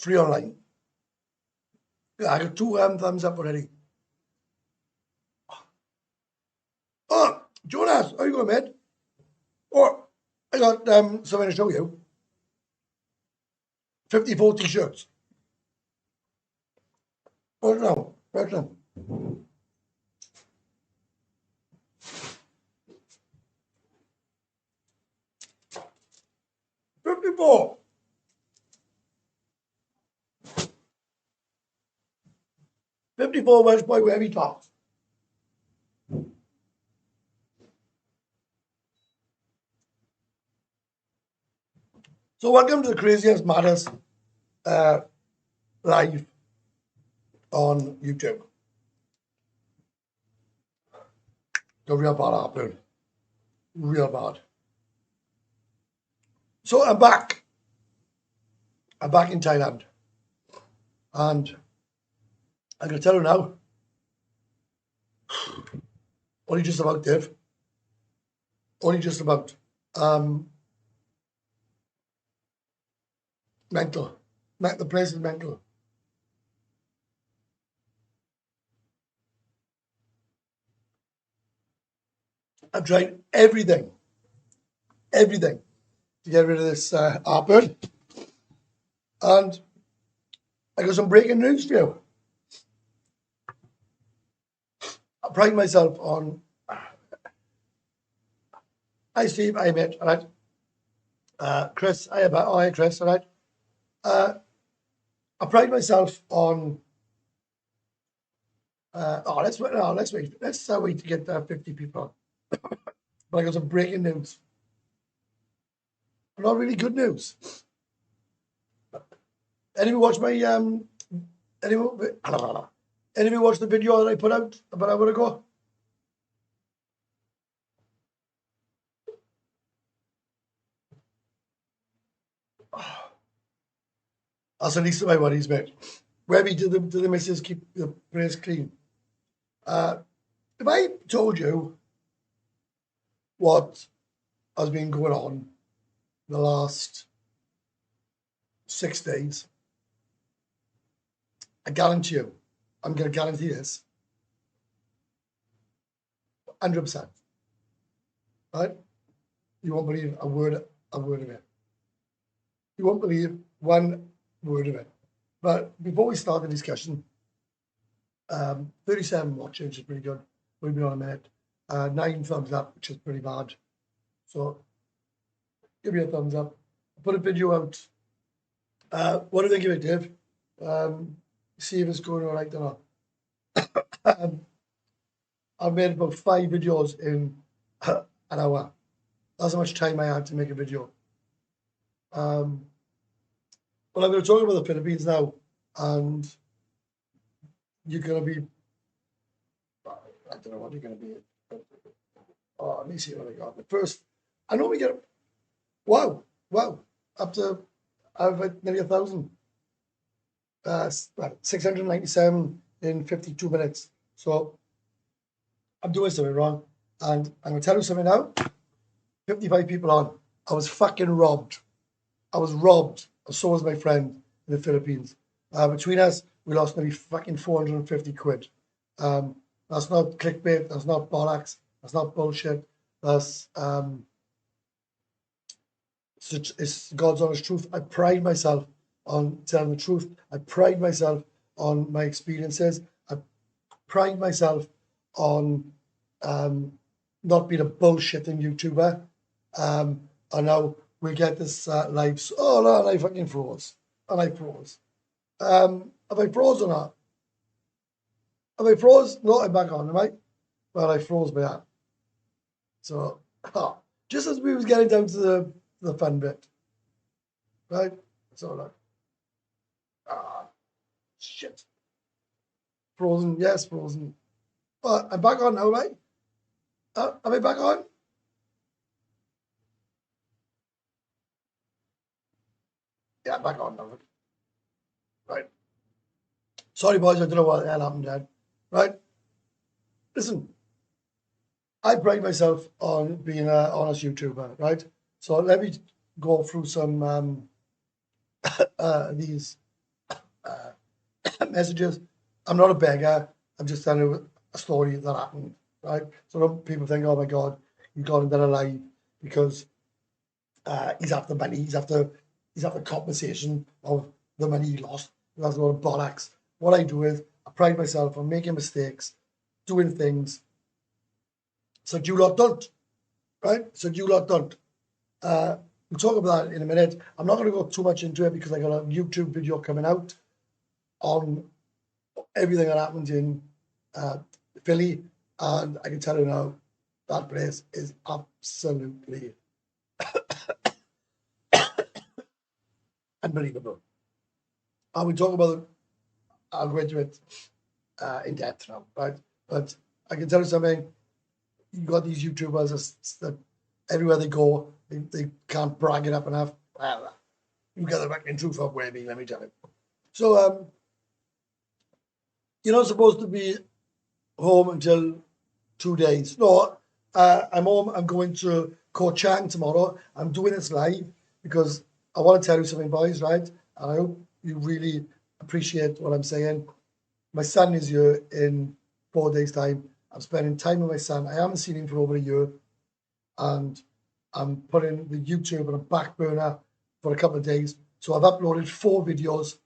free online. Yeah, I got 2 thumbs up already. Oh, Jonas, how you going, mate? Oh, I got something to show you. 54 t-shirts. Right now, right now. $54. $54 Welsh boy wherever he talks. So welcome to the craziest, maddest live on YouTube. The real bad happening. Real bad. So I'm back. I'm back in Thailand. And I'm going to tell you now. Only just about, Dave. Only just about. Mental. The place is mental. I've tried everything to get rid of this heartburn. And I got some breaking news for you. I pride myself on. Hi, Steve. Hi, mate. All right. Chris. Hi, Chris. All right. I pride myself on. Let's wait. Let's wait. Let's wait to get 50 people on. But I got some breaking news. Not really good news. Anyone watch my anyone watch the video that I put out about an hour ago? That's the least of my worries, mate. Webby, do the missus keep the place clean? If I told you what has been going on the last 6 days, I guarantee you, I'm going to guarantee this, 100%. Right? You won't believe a word of it. You won't believe one word of it. But before we start the discussion, 37 watching, which is pretty good. We've been on a minute. 9 thumbs up, which is pretty bad. So give me a thumbs up. I put a video out. What do you think of it, Dave? See if it's going all right or not. I've made about 5 videos in an hour. That's how much time I had to make a video. Well, I'm going to talk about the Philippines now, and you're going to be, I don't know what you're going to be. Let me see what I got. But first, I normally get, wow, up to, I've had nearly 1,000. 697 in 52 minutes. So I'm doing something wrong. And I'm going to tell you something now. 55 people on. I was fucking robbed. I was robbed. And so was my friend in the Philippines. Between us, we lost nearly fucking 450 quid. That's not clickbait. That's not bollocks. That's not bullshit. That's it's God's honest truth. I pride myself on telling the truth. I pride myself on my experiences. I pride myself on not being a bullshitting YouTuber. And now we get this live. Oh no, and I fucking froze. And I froze. Have I froze or not? Have I froze? No, I'm back on, am I? Well, I froze my app. So, just as we was getting down to the fun bit, right? So like, shit. Frozen, yes, frozen. I'm back on now, right? Am I back on? Yeah, back on now. Right. Sorry, boys, I don't know what the hell happened then. Right? Listen, I pride myself on being an honest YouTuber, right? So let me go through some these messages. I'm not a beggar. I'm just telling you a story that happened, right? So don't people think, oh my God, he's gone and done a live because he's after money. He's after compensation of the money he lost. That's a lot of bollocks. What I do is I pride myself on making mistakes, doing things. So you lot don't, right? So you lot don't. We'll talk about that in a minute. I'm not going to go too much into it because I got a YouTube video coming out on everything that happened in Philly, and I can tell you now, that place is absolutely unbelievable. And we talk about it, I'll go into it in depth now, right? But I can tell you something, you got these YouTubers that everywhere they go, they can't brag it up enough. Well, you get the fucking truth of where me, let me tell you. So, you're not supposed to be home until 2 days. No, I'm home. I'm going to Koh Chang tomorrow. I'm doing this live because I want to tell you something, boys, right? And I hope you really appreciate what I'm saying. My son is here in 4 days' time. I'm spending time with my son. I haven't seen him for over a year. And I'm putting the YouTube on a back burner for a couple of days. So I've uploaded 4 videos,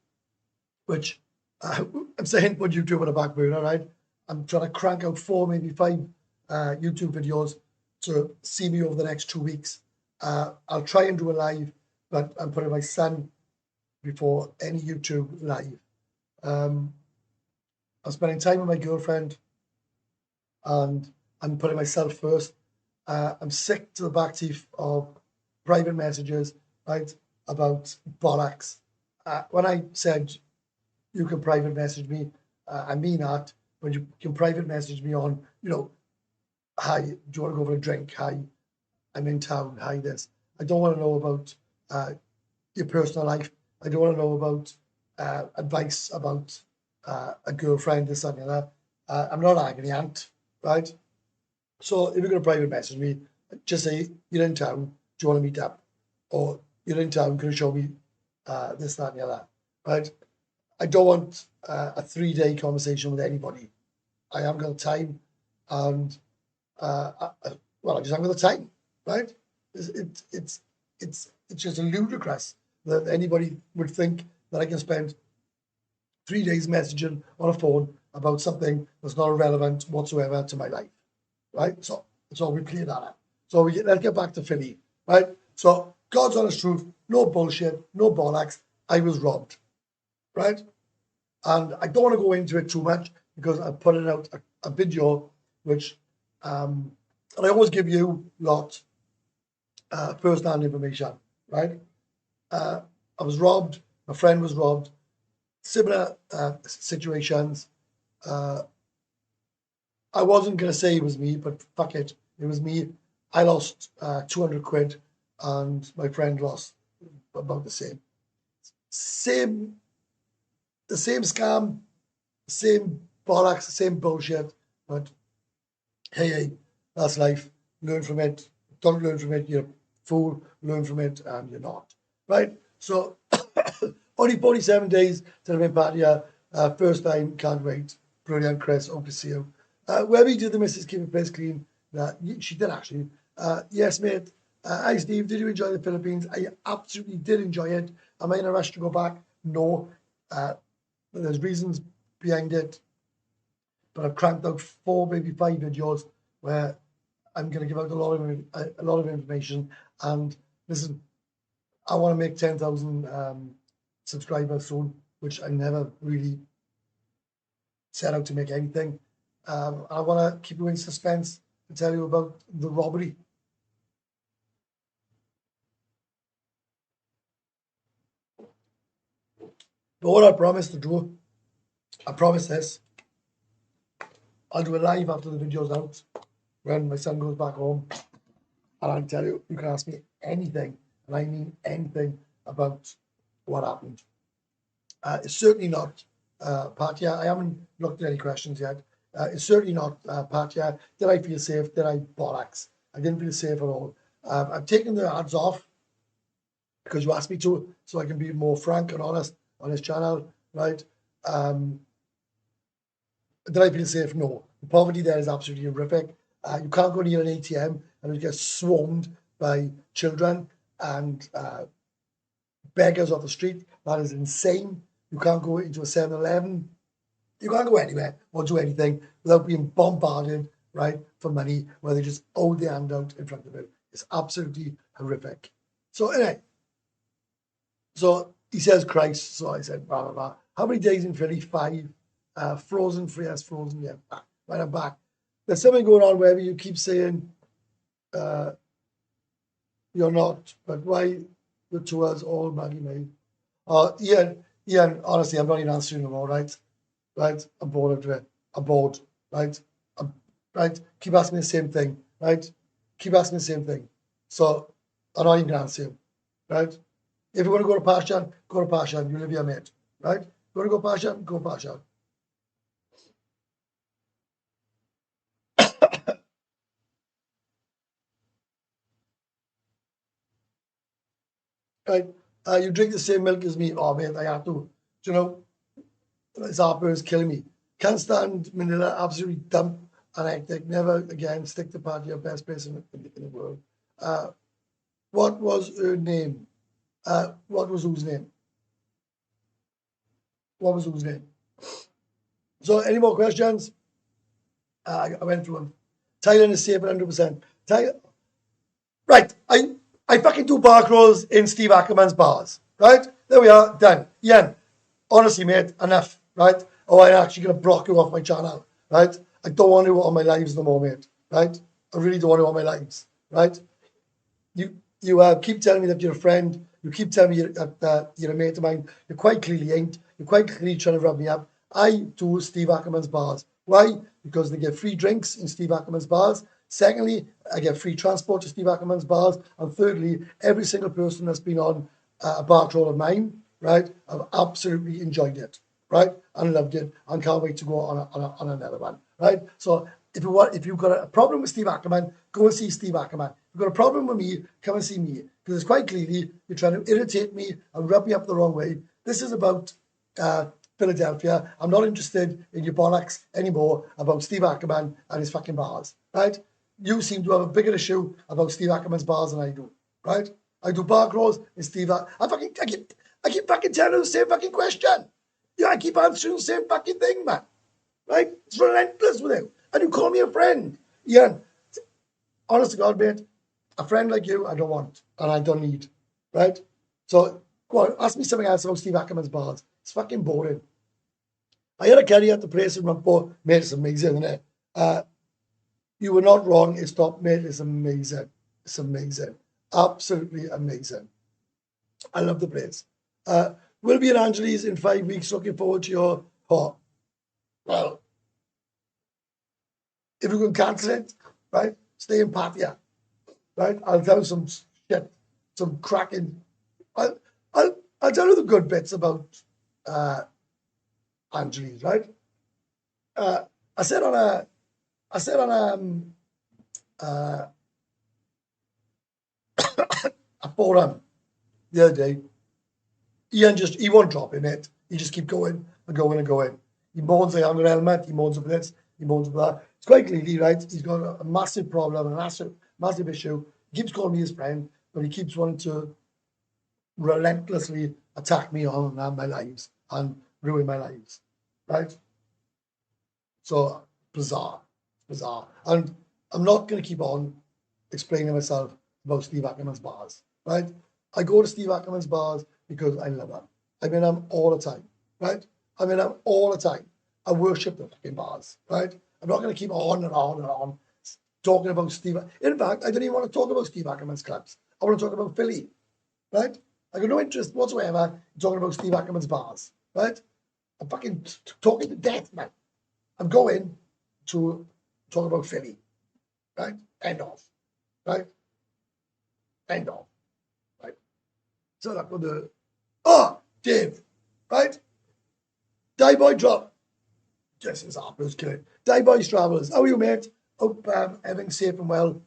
which I'm saying put YouTube on a back burner, right? I'm trying to crank out 4, maybe 5 YouTube videos to see me over the next 2 weeks. I'll try and do a live, but I'm putting my son before any YouTube live. I'm spending time with my girlfriend, and I'm putting myself first. I'm sick to the back teeth of private messages, right, about bollocks. When I said you can private message me, I mean that. When you can private message me on, hi, do you want to go for a drink? Hi, I'm in town. Hi, this. I don't want to know about your personal life. I don't want to know about advice about a girlfriend, this, that, and that. I'm not an agony aunt, right? So if you're going to private message me, just say, you're in town, do you want to meet up? Or you're in town, can you show me this, that, and the other, right? I don't want a 3-day conversation with anybody. I haven't got the time, and I just haven't got the time, right? It's just ludicrous that anybody would think that I can spend 3 days messaging on a phone about something that's not relevant whatsoever to my life, right? So we clear that up. So let's get back to Philly, right? So God's honest truth, no bullshit, no bollocks. I was robbed, right? And I don't want to go into it too much because I'm putting out a video which, and I always give you lot first-hand information, right? I was robbed. My friend was robbed. Similar situations. I wasn't going to say it was me, but fuck it. It was me. I lost 200 quid and my friend lost about the same. The same scam, same bollocks, the same bullshit. But hey, that's life. Learn from it. Don't learn from it. You're a fool. Learn from it, and you're not. Right? So, only 47 days till I'm in Pattaya. First time, can't wait. Brilliant, Chris. Hope to see you. Webby, did the missus keep the place clean? She did actually. Yes, mate. Hi, Steve. Did you enjoy the Philippines? I absolutely did enjoy it. Am I in a rush to go back? No. There's reasons behind it. But I've cranked out 4, maybe 5 videos where I'm going to give out a lot of information. And listen, I want to make 10,000 subscribers soon, which I never really set out to make anything. I want to keep you in suspense to tell you about the robbery. But what I promised to do, I promise this, I'll do a live after the video's out when my son goes back home. And I'll tell you, you can ask me anything, and I mean anything about what happened. It's certainly not Pattaya. I haven't looked at any questions yet. It's certainly not Pattaya. Did I feel safe? Did I bollocks? I didn't feel safe at all. I've taken the ads off because you asked me to, so I can be more frank and honest on this channel. right? Did I feel safe? No. The poverty there is absolutely horrific. You can't go near an ATM and you get swarmed by children and beggars off the street. That is insane. You can't go into a 7-Eleven. You can't go anywhere or do anything without being bombarded, right, for money, where they just hold their hand out in front of you. It's absolutely horrific. So anyway, so he says Christ. So I said, blah, blah, blah. How many days in Philly? 5. Frozen, free as frozen, yeah. Right, I'm back. There's something going on where you keep saying you're not, but why the tours all money made? Ian, honestly, I'm not even answering them all, right? Right? I'm bored of it. I'm bored, right? Right? Keep asking me the same thing, right? Keep asking me the same thing. So I'm not even answering, right? If you want to go to Pashan, go to Pashan. You live here, mate, right? You want to go Pashan? Go Pashan. Right? You drink the same milk as me. Oh, mate, I have to. Do you know, this heartburn is killing me. Can't stand Manila, absolutely dump and hectic. Never again stick to Pattaya, best place in the world. What was her name? What was whose name? What was whose name? So, any more questions? I went through them. Thailand is safe 100%. Right. I fucking do bar crawls in Steve Ackerman's bars. Right? There we are. Done. Ian, honestly, mate, enough. Right? Oh, I'm actually going to block you off my channel. Right? I don't want you on my lives no more, mate. Right? I really don't want you on my lives. Right? You keep telling me that you're a friend. You keep telling me you're a mate of mine. You quite clearly ain't. You're quite clearly trying to rub me up. I do Steve Ackerman's bars. Why? Because they get free drinks in Steve Ackerman's bars. Secondly, I get free transport to Steve Ackerman's bars. And thirdly, every single person that's been on a bar crawl of mine, right, I've absolutely enjoyed it, right, and loved it, and can't wait to go on another one, right? So if you've got a problem with Steve Ackerman, go and see Steve Ackerman. If you've got a problem with me, come and see me, because it's quite clearly you're trying to irritate me and rub me up the wrong way. This is about Philadelphia. I'm not interested in your bollocks anymore about Steve Ackerman and his fucking bars, right? You seem to have a bigger issue about Steve Ackerman's bars than I do, right? I do bar crawls and Steve. I keep fucking telling you the same fucking question. Yeah, I keep answering the same fucking thing, man. Right? It's relentless with you. And you call me a friend. Ian, honest to God, mate, a friend like you, I don't want and I don't need. Right? So go on, ask me something else about Steve Ackerman's bars. It's fucking boring. I had a curry at the place in Rumpo. Mate, it's amazing, isn't it? You were not wrong. It's top, mate. It's amazing. It's amazing. Absolutely amazing. I love the place. We'll be in Angeles in 5 weeks. Looking forward to your pot. Well, if you can cancel it, right, stay in Pattaya, right? I'll tell you some shit, some cracking. I'll, I'll tell you the good bits about Angeles, right? I said on a forum the other day, Ian he won't drop him, mate. He just keep going and going and going. He moans the younger element, he moans over this, he moans over that. It's quite clearly, right? He's got a massive problem, a massive issue. He keeps calling me his friend, but he keeps wanting to relentlessly attack me on my lives and ruin my lives, right? So bizarre. And I'm not going to keep on explaining myself about Steve Ackerman's bars, right? I go to Steve Ackerman's bars because I love them. I'm in them all the time, right? I'm in them all the time. I worship the fucking bars, right? I'm not going to keep on and on and on talking about Steve. In fact, I don't even want to talk about Steve Ackerman's clubs. I want to talk about Philly, right? I got no interest whatsoever in talking about Steve Ackerman's bars, right? I'm fucking talking to death, man. I'm going to talk about Philly, right? End of, right? End of, right? So that for the Dave, right? Die Boy Drop. Jesus, Harper's killing. Die Boys Travellers. How are you, mate? Hope everything's safe and well.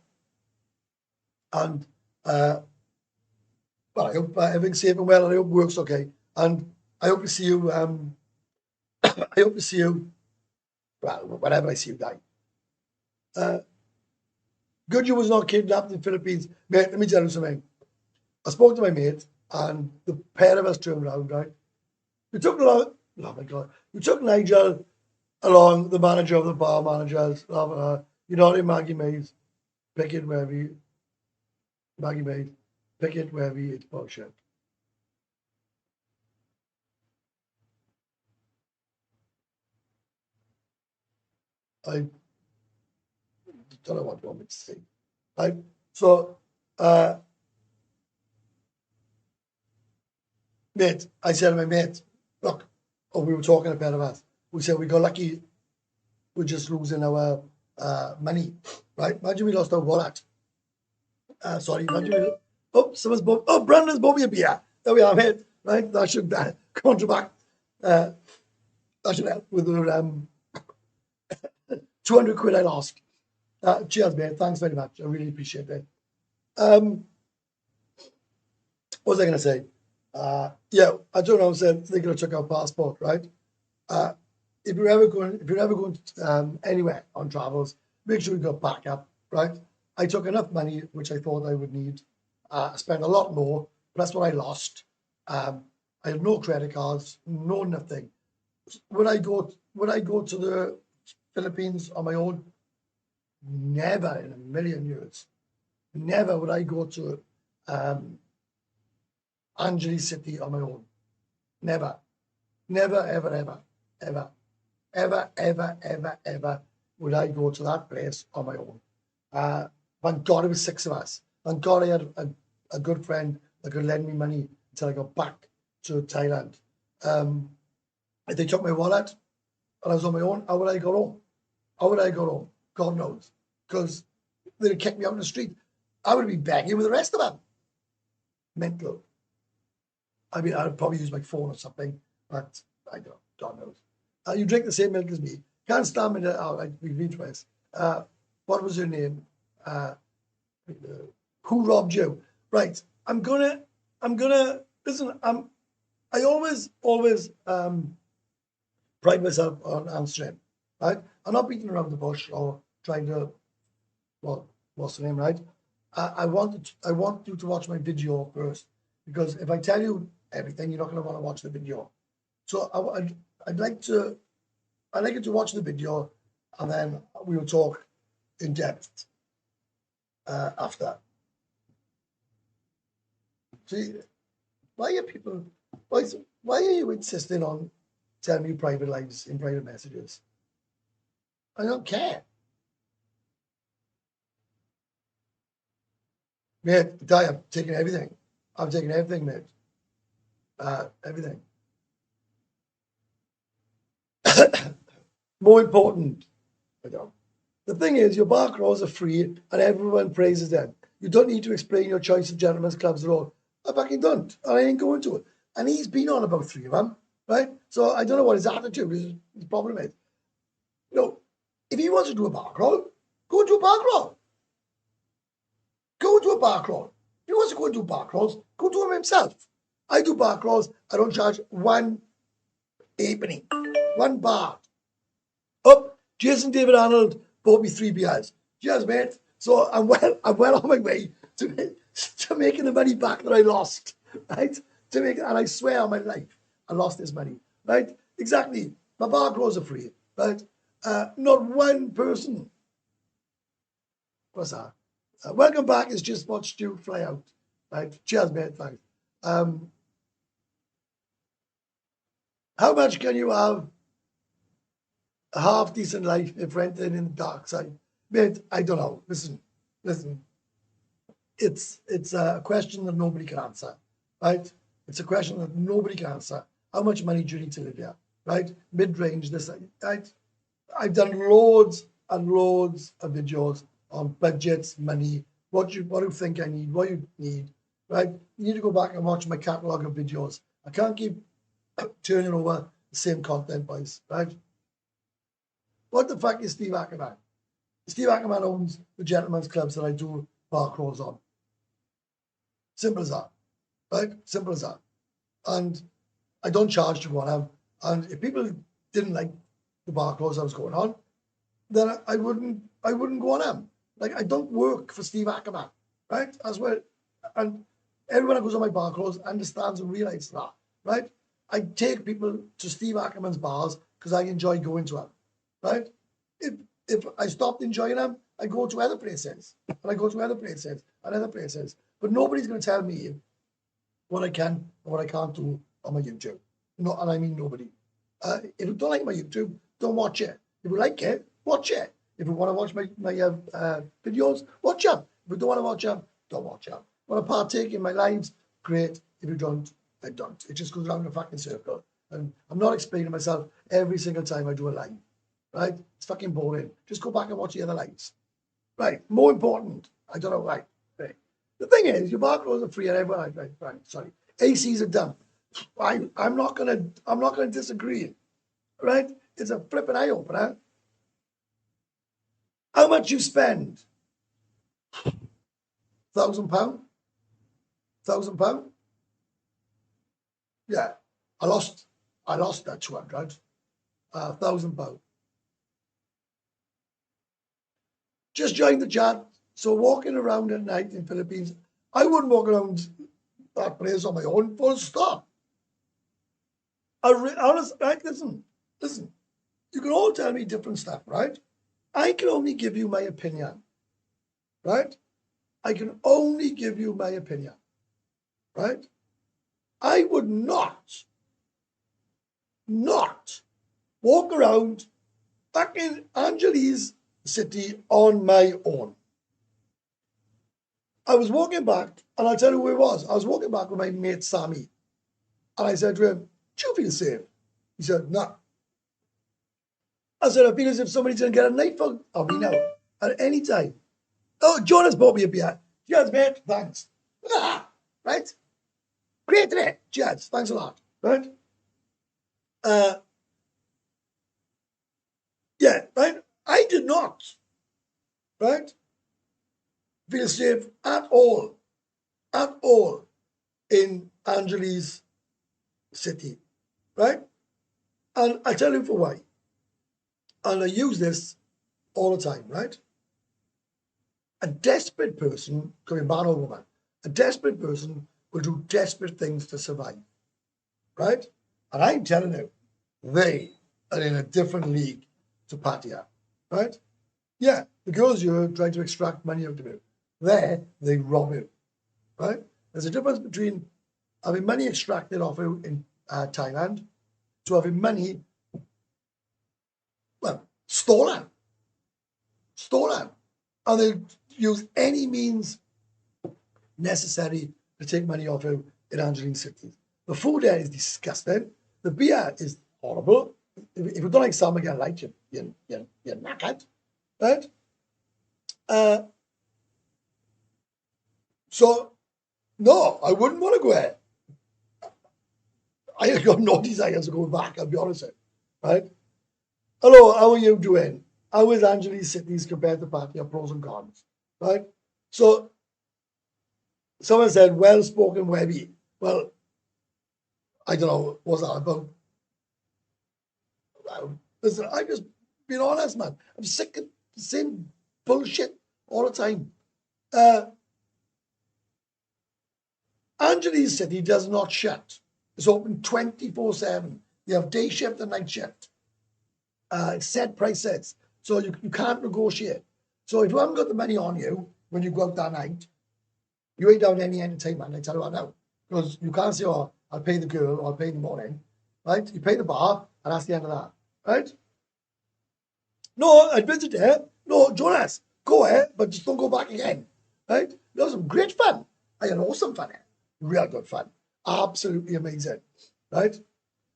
And I hope everything's safe and well, and I hope work's okay. And I hope to see you I hope to see you, well, whenever I see you guys. Good you was not kidnapped in the Philippines. Mate, let me tell you something. I spoke to my mate, and the pair of us turned around, right? We took along, oh my God, we took Nigel along, the manager of the bar managers, you know, Maggie Mays, pick it wherever you, Maggie Mays, pick it wherever you, it's bullshit. I don't know what you want me to say. Right? So, mate, I said to my mate, look, oh, we were talking about us. We said we got lucky, we're just losing our money, right? Imagine we lost our wallet. Sorry, imagine we, oh, someone's bought, oh, Brandon's bought me a beer. There we are, mate, right? That should contract. That should help with the 200 quid I lost. Cheers, mate. Thanks very much. I really appreciate it. What was I going to say? Yeah, I don't know. I said they're going to check our passport, right? If you're ever going anywhere on travels, make sure you got backup, right? I took enough money, which I thought I would need. I spent a lot more. That's what I lost. I had no credit cards, no nothing. Would I go to the Philippines on my own? Never in a million years. Never would I go to Angeles City on my own. Never. Never, ever, ever, ever, ever, ever, ever, ever would I go to that place on my own. Thank God it was 6 of us. Thank God I had a good friend that could lend me money until I got back to Thailand. If they took my wallet and I was on my own, how would I go home? How would I go home? God knows. Because they'd kick me out in the street. I would be begging with the rest of them. Mental. I mean, I'd probably use my phone or something, but I don't know. God knows. You drink the same milk as me. Can't stand me. We've been twice. What was her name? Who robbed you? Right. I'm gonna listen. I always pride myself on answering. Right. I'm not beating around the bush or trying to. Well, what's the name? Right. I want you to watch my video first, because if I tell you everything, you're not going to want to watch the video. So I'd like you to watch the video, and then we will talk in depth after. See, why are people? Why are you insisting on telling me private lives in private messages? I don't care. Mate, I'm taking everything. I'm taking everything, mate. Everything. More important, I don't. The thing is, your bar crawls are free and everyone praises them. You don't need to explain your choice of gentlemen's clubs at all. I fucking don't. And I ain't going to it. And he's been on about 3 of them, right? So I don't know what his attitude is. His problem is. You know, if he wants to do a bar crawl, go into a bar crawl. Go into a bar crawl. If he wants to go into bar crawls, go do them himself. I do bar crawls. I don't charge 1 halfpenny, 1 baht. Up, Jason David Arnold bought me 3 beers. Cheers, mate. So I'm well on my way to making the money back that I lost, right? And I swear on my life, I lost this money, right? Exactly. My bar crawls are free, right? Not one person. What's that? Welcome back. It's just watched you fly out, right? Cheers, mate. Thanks. How much can you have a half decent life if rented in the dark side? Mate, I don't know. Listen. It's a question that nobody can answer, right? It's a question that nobody can answer. How much money do you need to live here, right? Mid-range, this, right? I've done loads and loads of videos on budgets, money, what you think I need, what you need, right? You need to go back and watch my catalogue of videos. I can't keep turning over the same content, boys, right? What the fuck is Steve Ackerman? Steve Ackerman owns the gentlemen's clubs that I do bar crawls on. Simple as that, right? Simple as that. And I don't charge to go on them. And if people didn't like the bar clothes I was going on, then I wouldn't go on them. Like, I don't work for Steve Ackerman, right? That's where, and everyone that goes on my bar clothes understands and realizes that, right? I take people to Steve Ackerman's bars because I enjoy going to them, right? If I stopped enjoying them, I go to other places, and I go to other places and other places. But nobody's going to tell me what I can or what I can't do on my YouTube. No, and I mean nobody. If you don't like my YouTube, don't watch it. If you like it, watch it. If you want to watch my videos, watch them. If you don't want to watch them, don't watch them. Want to partake in my lives? Great. If you don't, I don't. It just goes around in a fucking circle. And I'm not explaining myself every single time I do a live. Right? It's fucking boring. Just go back and watch the other lives. Right. More important. I don't know. Right. The thing is, your bar clothes are free and everyone. Right. Sorry. ACs are dumb. I'm not gonna disagree. Right? It's a flipping eye opener. How much you spend? £1,000? £1,000? Yeah. I lost that 200. £1,000. Just joined the chat. So walking around at night in Philippines, I wouldn't walk around that place on my own. Full stop. Honest, right? Listen. You can all tell me different stuff, right? I can only give you my opinion, right? I can only give you my opinion, right? I would not walk around fucking Angeles City on my own. I was walking back, and I'll tell you who it was. I was walking back with my mate Sammy, and I said to him, "Do you feel safe?" He said, "No." I said, "I feel as if somebody's going to get a knife out of me now at any time." "Oh, Jonas bought me a beer." "Cheers, mate. Thanks." Right? Great today. Cheers. Thanks a lot. Right? Yeah, right? I did not, right, feel safe at all in Angeles City, right? And I tell you for why. And I use this all the time, right? A desperate person, coming man or woman, a desperate person will do desperate things to survive, right? And I'm telling you, they are in a different league to Pattaya, right? Yeah, the girls here trying to extract money out of you. There, they rob you, right? There's a difference between having money extracted off you in Thailand to having money, well, stolen. And they use any means necessary to take money off you in Angeline City. The food there is disgusting. The beer is horrible. If you don't like Summer Again Light, you're knackered, right? So, no, I wouldn't want to go there. I have got no desires to go back, I'll be honest with you, right? Hello, how are you doing? How is Angeles Cities compared to Pattaya? Pros and cons, right? So, someone said, well-spoken Webby. Well, I don't know, what's that about? Listen, I'm just being honest, man. I'm sick of the same bullshit all the time. Angeles City does not shut. It's open 24/7. They have day shift and night shift. It's set prices, so you can't negotiate. So if you haven't got the money on you when you go out that night, you ain't down any entertainment, I tell you what now. Because you can't say, "Oh, I'll pay the girl or I'll pay in the morning." Right? You pay the bar, and that's the end of that. Right? No, I'd visit there. No, Jonas, go ahead, but just don't go back again. Right? That was some great fun. I had awesome fun there. Real good fun. Absolutely amazing. Right?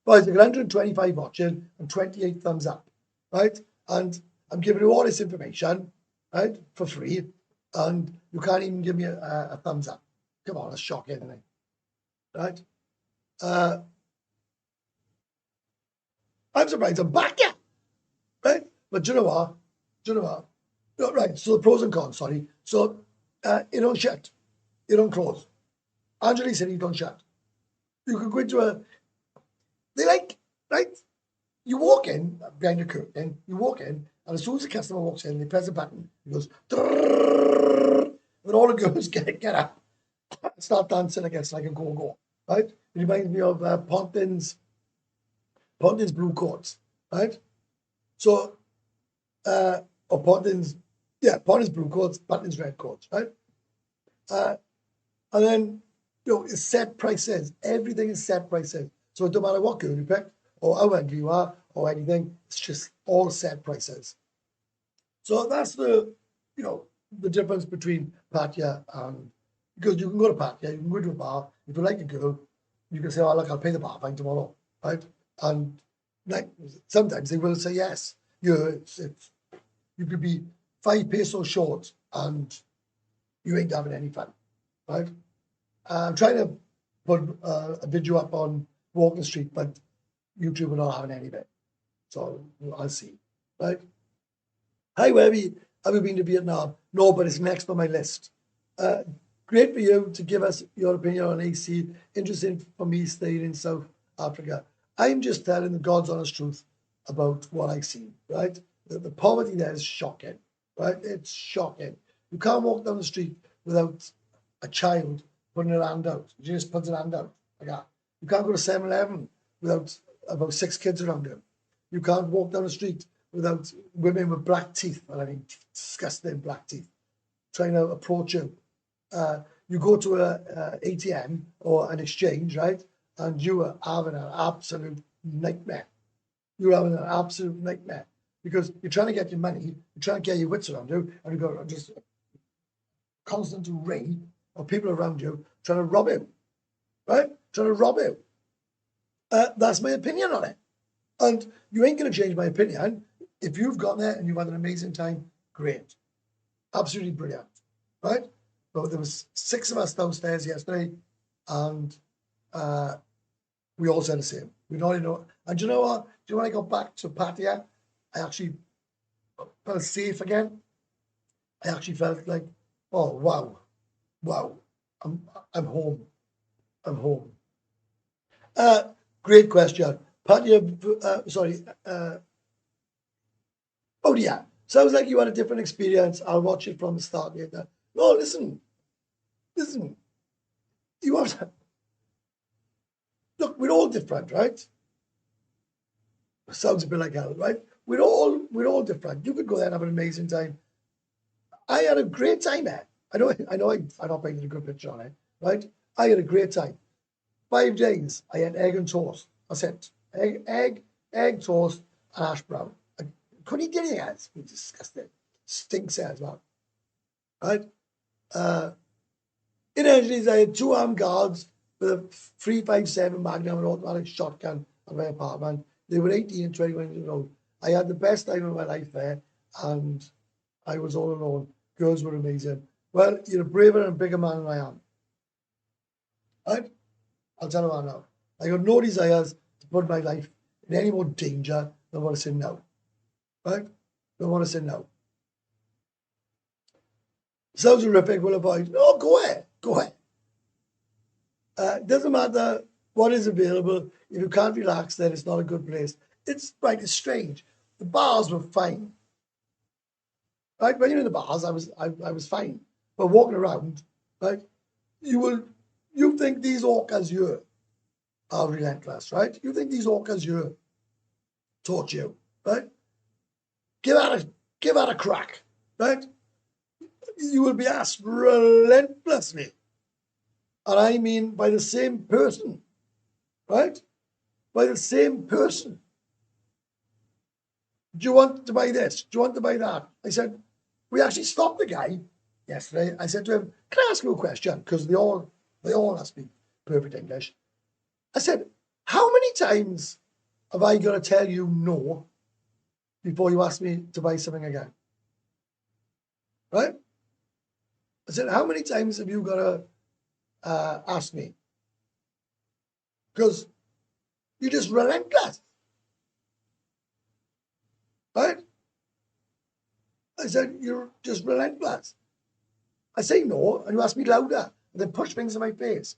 Guys, I got 125 watching and 28 thumbs up. Right? And I'm giving you all this information, right, for free. And you can't even give me a thumbs up. Come on, that's shocking, isn't it? Right? I'm surprised I'm back yet. Right? But do you know what? Right, so the pros and cons, sorry. So, it don't shut. It don't close. Angeles City don't shut. You can go into they like, right? You walk in behind the curtain, you walk in, and as soon as the customer walks in, they press a button, it goes, "Drrrr," and all the girls get up and start dancing against like a go-go, right? It reminds me of Pontin's blue coats, right? So, or Pontin's blue coats, Pontin's red coats, right? And then, it's set prices. Everything is set prices. So it don't matter what girl you pick, or how angry you are, or anything. It's just all set prices. So that's the difference between Pattaya and, because you can go to Pattaya, you can go to a bar. If you like a girl, you can say, "Oh, look, I'll pay the bar fine tomorrow," right? And like sometimes they will say yes. You could be 5 pesos short and you ain't having any fun, right? I'm trying to put a video up on Walking Street, but YouTube are not having any of it. So I'll see. Right? Hi, where have you been to Vietnam? No, but it's next on my list. Great for you to give us your opinion on AC. Interesting for me staying in South Africa. I'm just telling the God's honest truth about what I see, right? The poverty there is shocking, right? It's shocking. You can't walk down the street without a child putting her hand out. She just puts her hand out like that. You can't go to 7-Eleven without about 6 kids around you. You can't walk down the street without women with black teeth, and I mean disgusting black teeth, trying to approach you. You go to a ATM or an exchange, right? And you are having an absolute nightmare. You're having an absolute nightmare because you're trying to get your money, you're trying to get your wits around you, and you've got just a constant array of people around you trying to rob you, right? Trying to rob you. That's my opinion on it. And you ain't going to change my opinion. If you've got there and you've had an amazing time, great. Absolutely brilliant, right? But there was 6 of us downstairs yesterday, and we all said the same. We don't even know. And do you know what? Do you know when I got back to Pattaya, I actually felt safe again. I actually felt like, oh wow, I'm home. I'm home. Great question. Pattaya, sorry. Oh yeah. Sounds like you had a different experience. I'll watch it from the start later. No, listen. You have to look. We're all different, right? Sounds a bit like hell, right? We're all different. You could go there and have an amazing time. I had a great time there. I know. I'm not painting a good picture on it, right? I had a great time. 5 days. I had egg and toast. That's it. Egg toast, and hash brown. I couldn't eat anything else. It was disgusting. Stinks there as well, right? In Angeles, I had 2 armed guards with a 357 Magnum and automatic shotgun at my apartment. They were 18 and 21 years old. I had the best time of my life there, and I was all alone. Girls were amazing. Well, you're a braver and bigger man than I am. Right? I'll tell you what now. I got no desires to put my life in any more danger than what it's in now. Right? Than what it's in now. Sounds horrific, will avoid. No, go ahead. Go ahead. Doesn't matter what is available. If you can't relax, then it's not a good place. It's right. It's strange. The bars were fine. Right, when you're in the bars, I was fine. But walking around, right, you think these orcas here are relentless, right? You think these orcas here taught you, right? Give out a crack, right? You will be asked relentlessly. And I mean by the same person, right? By the same person. Do you want to buy this? Do you want to buy that? I said, we actually stopped the guy yesterday. I said to him, can I ask you a question? Because they all speak perfect English. I said, how many times have I got to tell you no before you ask me to buy something again? Right? I said, how many times have you got to ask me? Because you're just relentless. Right? I said, you're just relentless. I say no, and you ask me louder, and then push things in my face.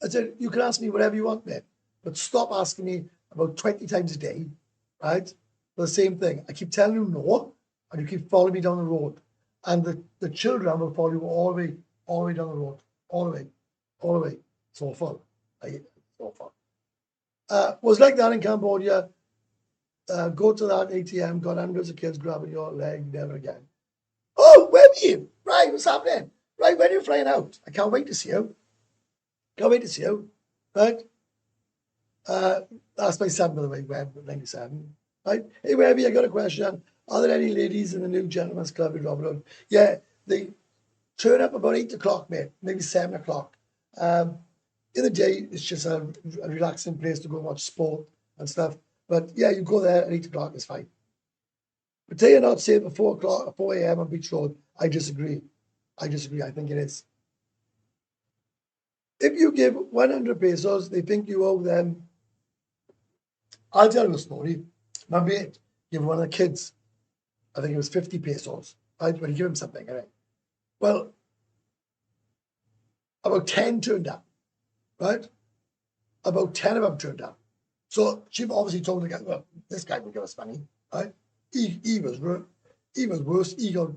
I said, you can ask me whatever you want, mate, but stop asking me about 20 times a day, right? For the same thing. I keep telling you no, and you keep following me down the road. And the children will follow you all the way down the road, all the way. So far. So far. Was like that in Cambodia. Go to that ATM, got hundreds of kids grabbing your leg, never again. Oh, where were you? Right, what's happening? Right, when are you flying out? I can't wait to see you. Can't wait to see you. Right? That's my son, by the way, Webb, 97. Right? Hey, Webby, I got a question. Are there any ladies in the new gentleman's club in Robin Hood? Yeah, they turn up about 8 o'clock, mate, maybe 7 o'clock. In the day, it's just a relaxing place to go and watch sport and stuff. But yeah, you go there at 8 o'clock, it's fine. But Pattaya not safe at 4 o'clock, 4 a.m. on Beach Road. I disagree. I think it is. If you give 100 pesos, they think you owe them. I'll tell you a story. My mate gave one of the kids, I think it was 50 pesos, right? When you give him something, right? Well, about 10 turned up, right? About 10 of them turned up. So she obviously told the guy, well, this guy will give us money, right? He was worse. He got,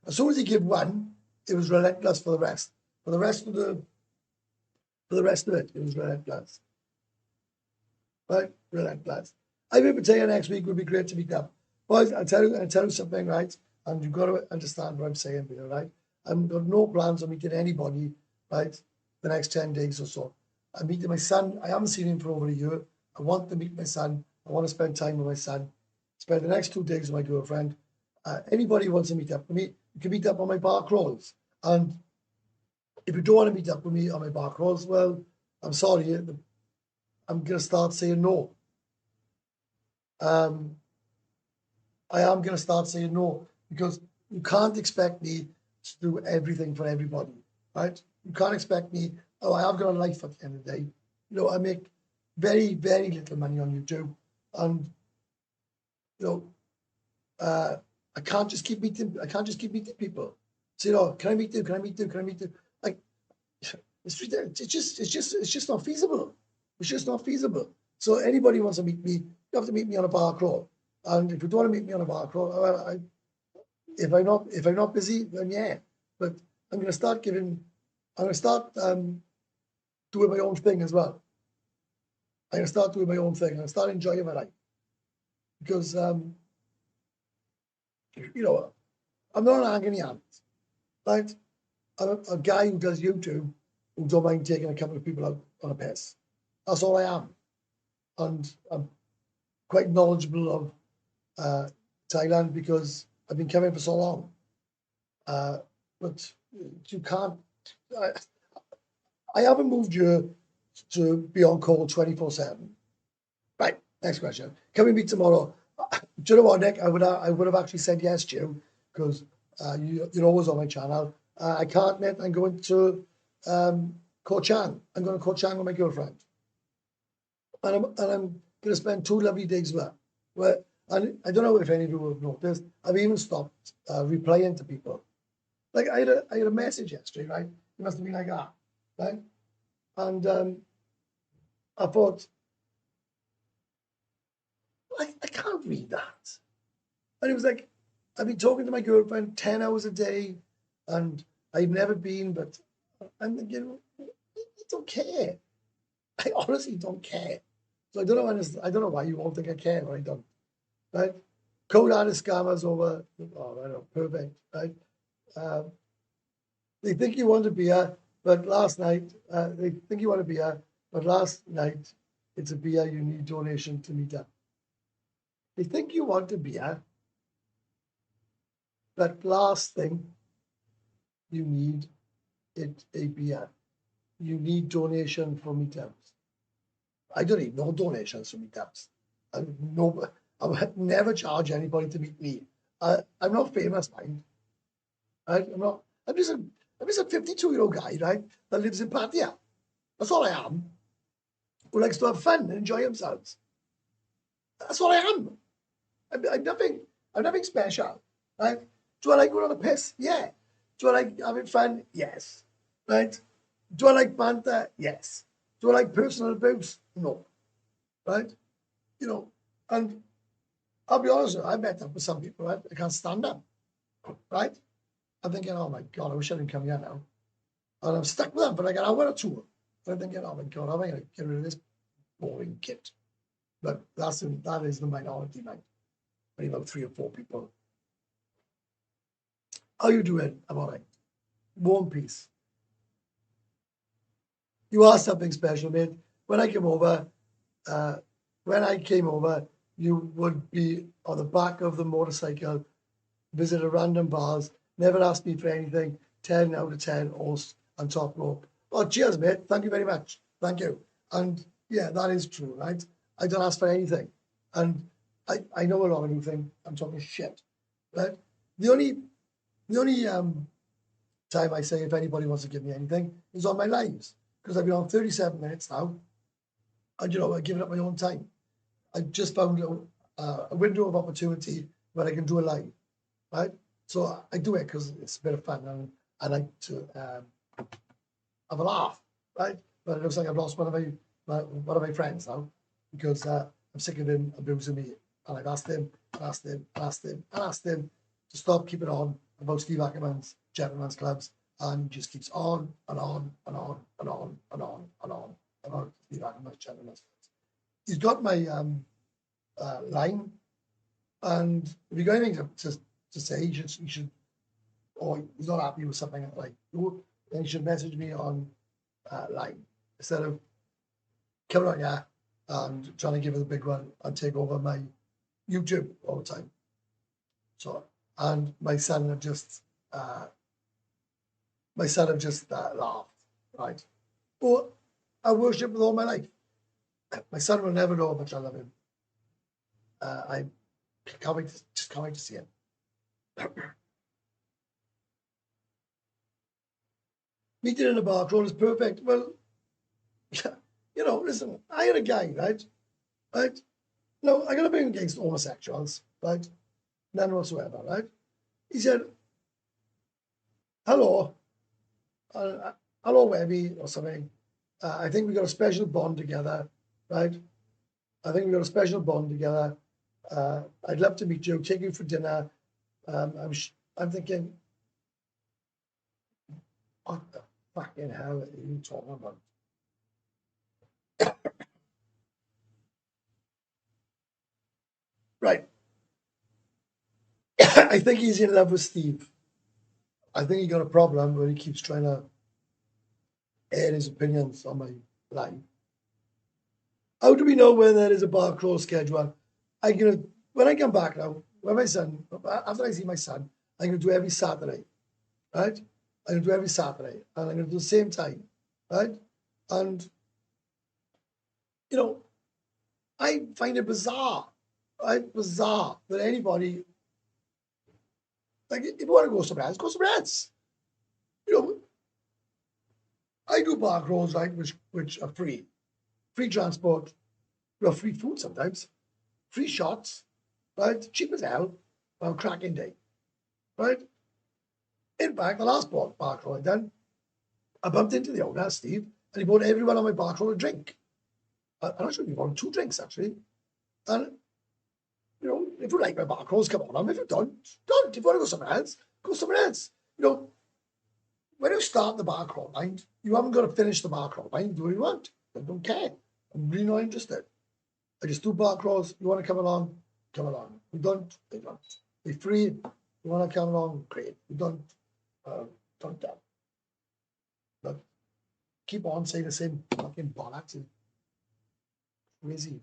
as soon as he gave one, it was relentless for the rest. For the rest of it, it was relentless. Right? Relentless. I will be saying next week would be great to meet up. Boys, I tell you something, right? And you've got to understand what I'm saying here, right? I've got no plans on meeting anybody, right, the next 10 days or so. I'm meeting my son. I haven't seen him for over a year. I want to meet my son. I want to spend time with my son. Spend the next 2 days with my girlfriend. Anybody who wants to meet up with me, you can meet up on my bar crawls. And if you don't want to meet up with me on my bar crawls, well, I'm sorry. I'm going to start saying no. I am going to start saying no because you can't expect me to do everything for everybody, right? You can't expect me, oh, I have got a life at the end of the day. You know, I make very, very little money on YouTube. And, you know, I can't just keep meeting people. So, you know, can I meet you? Like, it's just not feasible. It's just not feasible. So anybody who wants to meet me, you have to meet me on a bar crawl. And if you don't want to meet me on a bar crawl, well, if I'm not busy, then yeah. But I'm going to start doing my own thing as well. I'm going to start doing my own thing. I'm going to start enjoying my life. Because, you know, I'm not an agony aunt, right? I'm a guy who does YouTube who don't mind taking a couple of people out on a piss. That's all I am. And I'm quite knowledgeable of Thailand because I've been coming for so long. But you can't. I haven't moved here to be on call 24/7. Right. Next question. Can we meet tomorrow? Do you know what, Nick? I would have actually said yes to you because you're always on my channel. I can't, Nick. I'm going to Koh Chang. I'm going to Koh Chang with my girlfriend, and I'm going to spend 2 lovely days with her. And I don't know if any of you have noticed. I've even stopped replying to people. Like I had a message yesterday, right? It must have been like that, right? And I thought, I can't read that. And it was like, I've been talking to my girlfriend 10 hours a day, and I've never been, but I'm thinking, I don't care. I honestly don't care. So I don't know why you won't think I care, but I don't. Right? Code artist scammers over. Oh, I know, perfect. Right? They think you want a beer, but last night they think you want a beer, but last night it's a beer you need donation to meet up. They think you want a beer, but last thing you need it a beer. You need donation for meetups. I don't need no donations for meetups. I would never charge anybody to meet me. I'm not famous, mind. Right? I'm just a 52-year-old guy, right, that lives in Pattaya. That's all I am. Who likes to have fun and enjoy themselves. That's all I am. I'm nothing special. Right? Do I like going on a piss? Yeah. Do I like having fun? Yes. Right? Do I like banter? Yes. Do I like personal abuse? No. Right? you know, and I'll be honest with you, I met up with some people, right? I can't stand them, right? I'm thinking, oh my God, I wish I didn't come here now. And I'm stuck with them for like an hour or two. And I'm thinking, oh my God, how am I going to get rid of this boring kid? But that is the minority, mate. Only about 3 or 4 people. How you doing? I'm all right. Warm peace. You are something special, mate. When I came over, uh, you would be on the back of the motorcycle, visit a random bars, never ask me for anything. 10 out of 10, host and top rope. Oh, cheers, mate. Thank you very much. Thank you. And yeah, that is true, right? I don't ask for anything. And I know a lot of you think I'm talking shit. Right? The only time I say if anybody wants to give me anything is on my lives. Because I've been on 37 minutes now. And I've given up my own time. I just found a window of opportunity where I can do a live, right? So I do it because it's a bit of fun and I like to have a laugh, right? But it looks like I've lost one of my friends now because I'm sick of him abusing me, and I've asked him to stop keeping on about Steve Ackerman's gentleman's clubs, and he just keeps on and on and on and on and on and on about Steve Ackerman's gentleman's clubs. He's got my line, and if you got anything to say, you should, or he's not happy with something like you, then you should message me on line instead of coming on here and trying to give it a big one and take over my YouTube all the time. So, and my son have just laughed, right? But I worship with all my life. My son will never know how much I love him. I can't wait to see him. Meeting in a bar crawl is perfect. Well, listen, I had a guy, right? No, I got nothing against homosexuals, right? None whatsoever, right? He said, hello, hello, Webby, or something. I think we got a special bond together, right? I think we got a special bond together. I'd love to meet you, take you for dinner. I'm thinking, what the fucking hell are you talking about? Right. I think he's in love with Steve. I think he got a problem where he keeps trying to air his opinions on my line. How do we know when there is a bar crawl schedule? When I come back now, when my son, after I see my son, I'm gonna do every Saturday, right? I'm gonna do every Saturday, and I'm gonna do the same time, right? And I find it bizarre, right? Bizarre that anybody, like, if you want to go somewhere else, go somewhere else. I do bar crawls, right, which are free transport, free food sometimes, free shots, right, cheap as hell, on cracking day, right? In fact, the last bar crawl I done, I bumped into the owner, Steve, and he bought everyone on my bar crawl a drink. I'm not sure if he bought 2 drinks actually. And if you like my bar crawls, come on. If you don't. If you want to go somewhere else, go somewhere else. When you start the bar crawl, mind, you haven't got to finish the bar crawl, mind. Do what you want. I don't care. I'm really not interested. I just do bar crawls. You want to come along, come along. We don't, they don't. They're free. You want to come along, great. We don't don't. But keep on saying the same fucking bollocks. It's crazy.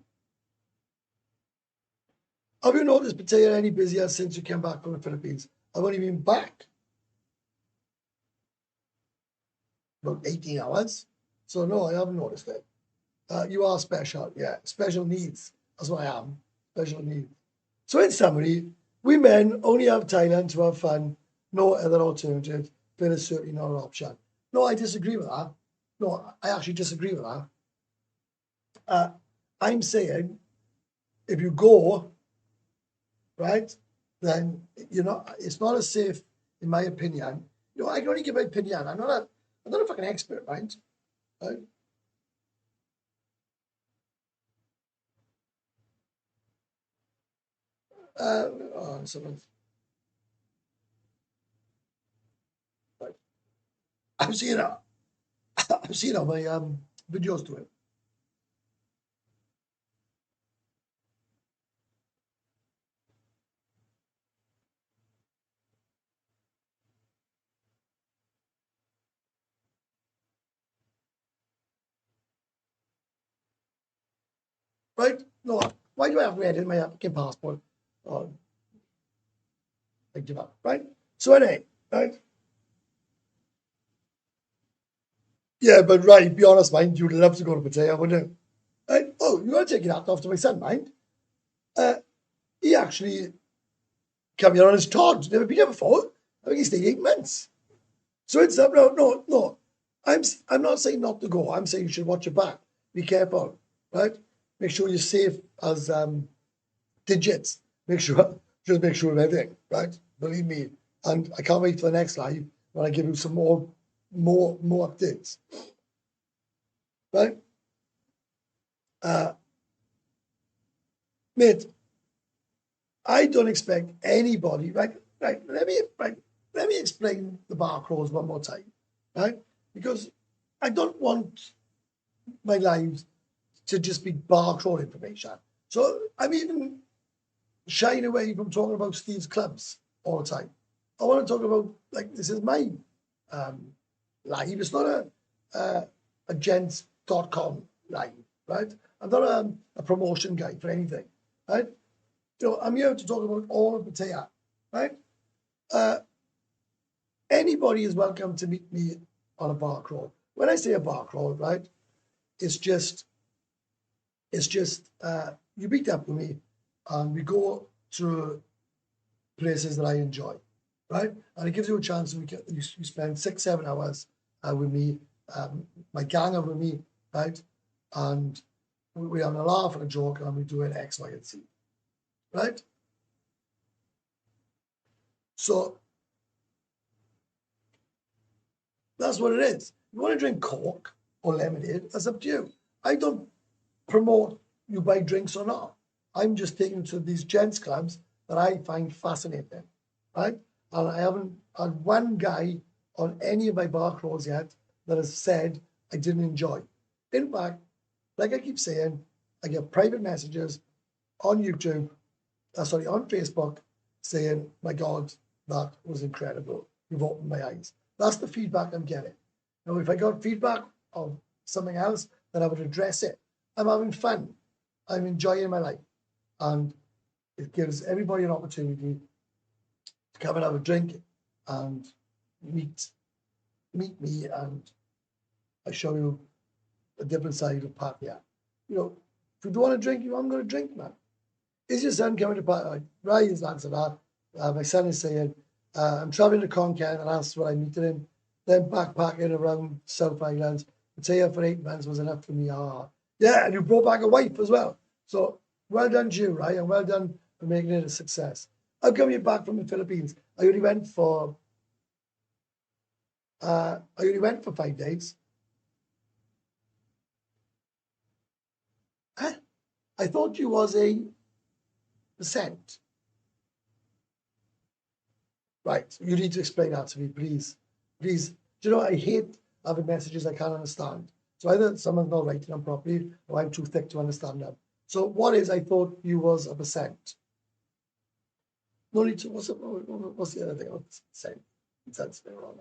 Have you noticed Pattaya any busier since you came back from the Philippines? I've only been back about 18 hours. So no, I haven't noticed it. You are special, yeah. Special needs. That's what I am. Special needs. So in summary, we men only have Thailand to have fun. No other alternative. There is certainly not an option. No, I disagree with that. No, I actually disagree with that. I'm saying if you go, right, then it's not as safe, in my opinion. I can only give my opinion. I'm not a fucking expert, right? Someone's. Right. I'm seeing all my videos to it. Right? No, why do I have to edit my African passport? Oh, I give up. Right? So anyway, right? Yeah, but right, be honest, mind, you'd love to go to Pattaya, wouldn't you? Right? Oh, you want to take your hat off to my son, mind? He actually came here on his Todd. Never been here before. I think he stayed 8 months. So it's no. I'm not saying not to go. I'm saying you should watch your back. Be careful, right? Make sure you're safe as digits. Just make sure of everything, right? Believe me. And I can't wait for the next live when I give you some more updates, right? Mate, I don't expect anybody, right? Let me explain the bar crawls one more time, right? Because I don't want my lives to just be bar crawl information. So I'm even shying away from talking about Steve's clubs all the time. I want to talk about, like, this is my live. It's not a gents.com live, right? I'm not a promotion guy for anything, right? I'm here to talk about all of Pattaya, right? Anybody is welcome to meet me on a bar crawl. When I say a bar crawl, right, it's just you meet up with me and we go to places that I enjoy, right? And it gives you a chance. You spend 6-7 hours with me, my gang are with me, right? And we have a laugh and a joke and we do it X, Y, and Z, right? So that's what it is. You want to drink Coke or lemonade, that's up to you. I don't promote you buy drinks or not. I'm just taking you to these gents clubs that I find fascinating, right? And I haven't had one guy on any of my bar crawls yet that has said I didn't enjoy. In fact, like I keep saying, I get private messages on YouTube, on Facebook, saying, "My God, that was incredible. You've opened my eyes." That's the feedback I'm getting. Now, if I got feedback of something else, then I would address it. I'm having fun. I'm enjoying my life. And it gives everybody an opportunity to come and have a drink and meet me, and I show you a different side of Pattaya. If you don't want to drink, I'm going to drink, man. Is your son coming to Pattaya? Right, his answer that. My son is saying, I'm traveling to Konkan, and that's what I'm meeting him. Then backpacking around South Island. Pattaya for 8 months was enough for me. Yeah, and you brought back a wife as well. So well done to you, right? And well done for making it a success. How come you're back from the Philippines? I only went for 5 days. Huh? I thought you was a percent. Right. You need to explain that to me, please. Please. Do you know, I hate having messages I can't understand. So either someone's not writing them properly or I'm too thick to understand them. So what is, I thought you was a percent. No need to, what's the other thing? Percent. That's been wrong.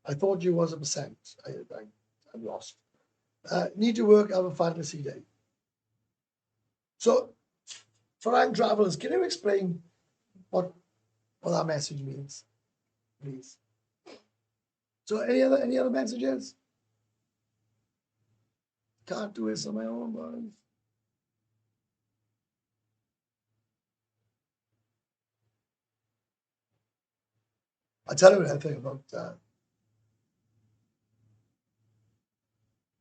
I thought you was a percent. I'm lost. Need to work, have a fantasy day. So for our travelers, can you explain what that message means, please? So any other messages? Can't do this on my own, boys. I'll tell you what I think about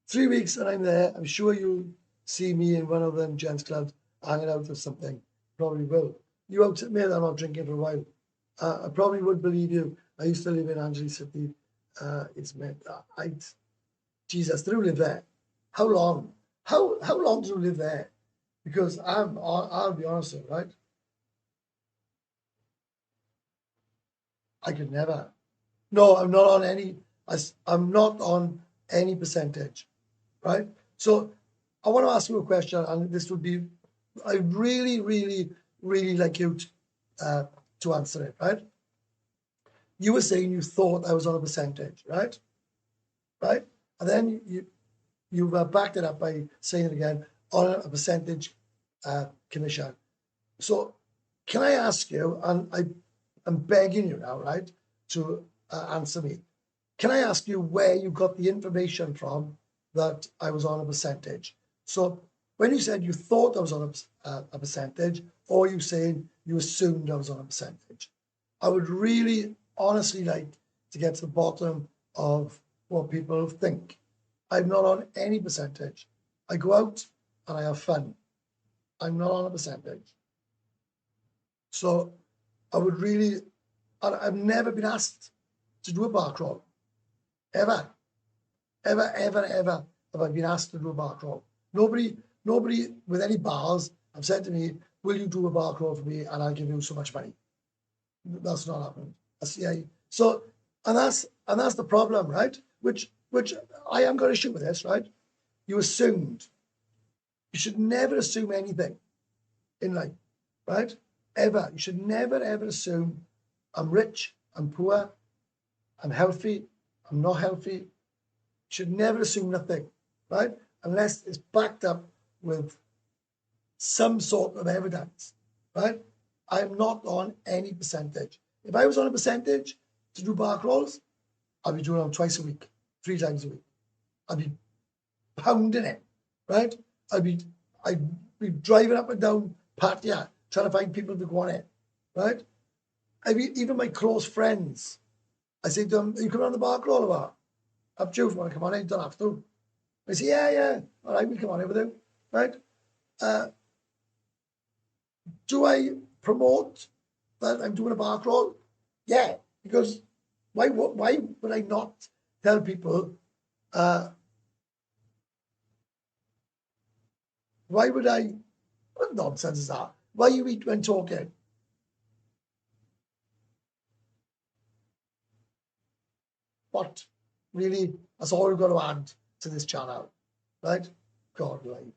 3 weeks and I'm there. I'm sure you'll see me in one of them gents clubs hanging out or something. Probably will. You out at me that I'm not drinking for a while. I probably would believe you. I used to live in Angeles City. It's meant Jesus, do you live there? How long? How long do you live there? because I'll be honest with you, right? I could never. No, I'm not on any. I'm not on any percentage, right? So I want to ask you a question, and this would be, I really, really, really like you to answer it, right? You were saying you thought I was on a percentage, right? Right? And then you've backed it up by saying it again on a percentage commission. So can I ask you, and I'm begging you now, right, to answer me. Can I ask you where you got the information from that I was on a percentage? So when you said you thought I was on a percentage, or you saying you assumed I was on a percentage, I would really honestly like to get to the bottom of what people think. I'm not on any percentage. I go out and I have fun. I'm not on a percentage. So I would really, I've never been asked to do a bar crawl. Ever have I been asked to do a bar crawl. Nobody with any bars have said to me, will you do a bar crawl for me and I'll give you so much money. That's not happened. So and that's the problem, right? Which I haven't got an issue with this, right? You assumed. You should never assume anything in life, right? Ever. You should never ever assume I'm rich, I'm poor, I'm healthy, I'm not healthy. You should never assume nothing, right? Unless it's backed up with some sort of evidence, right? I'm not on any percentage. If I was on a percentage to do bar crawls, I'd be doing them twice a week, 3 times a week. I'd be pounding it, right? I'd be driving up and down Pattaya trying to find people to go on it, right? Even my close friends, I say to them, "Are you coming on the bar crawl or what? Up to you if you want to come on it, you don't have to." They say, yeah, all right, we'll come on it with you, right? Do I promote that I'm doing a bar crawl? Yeah, because why would I not tell people? Why would I? What nonsense is that? Why you eat when talking? What? Really? That's all we've got to add to this channel, right? God, right.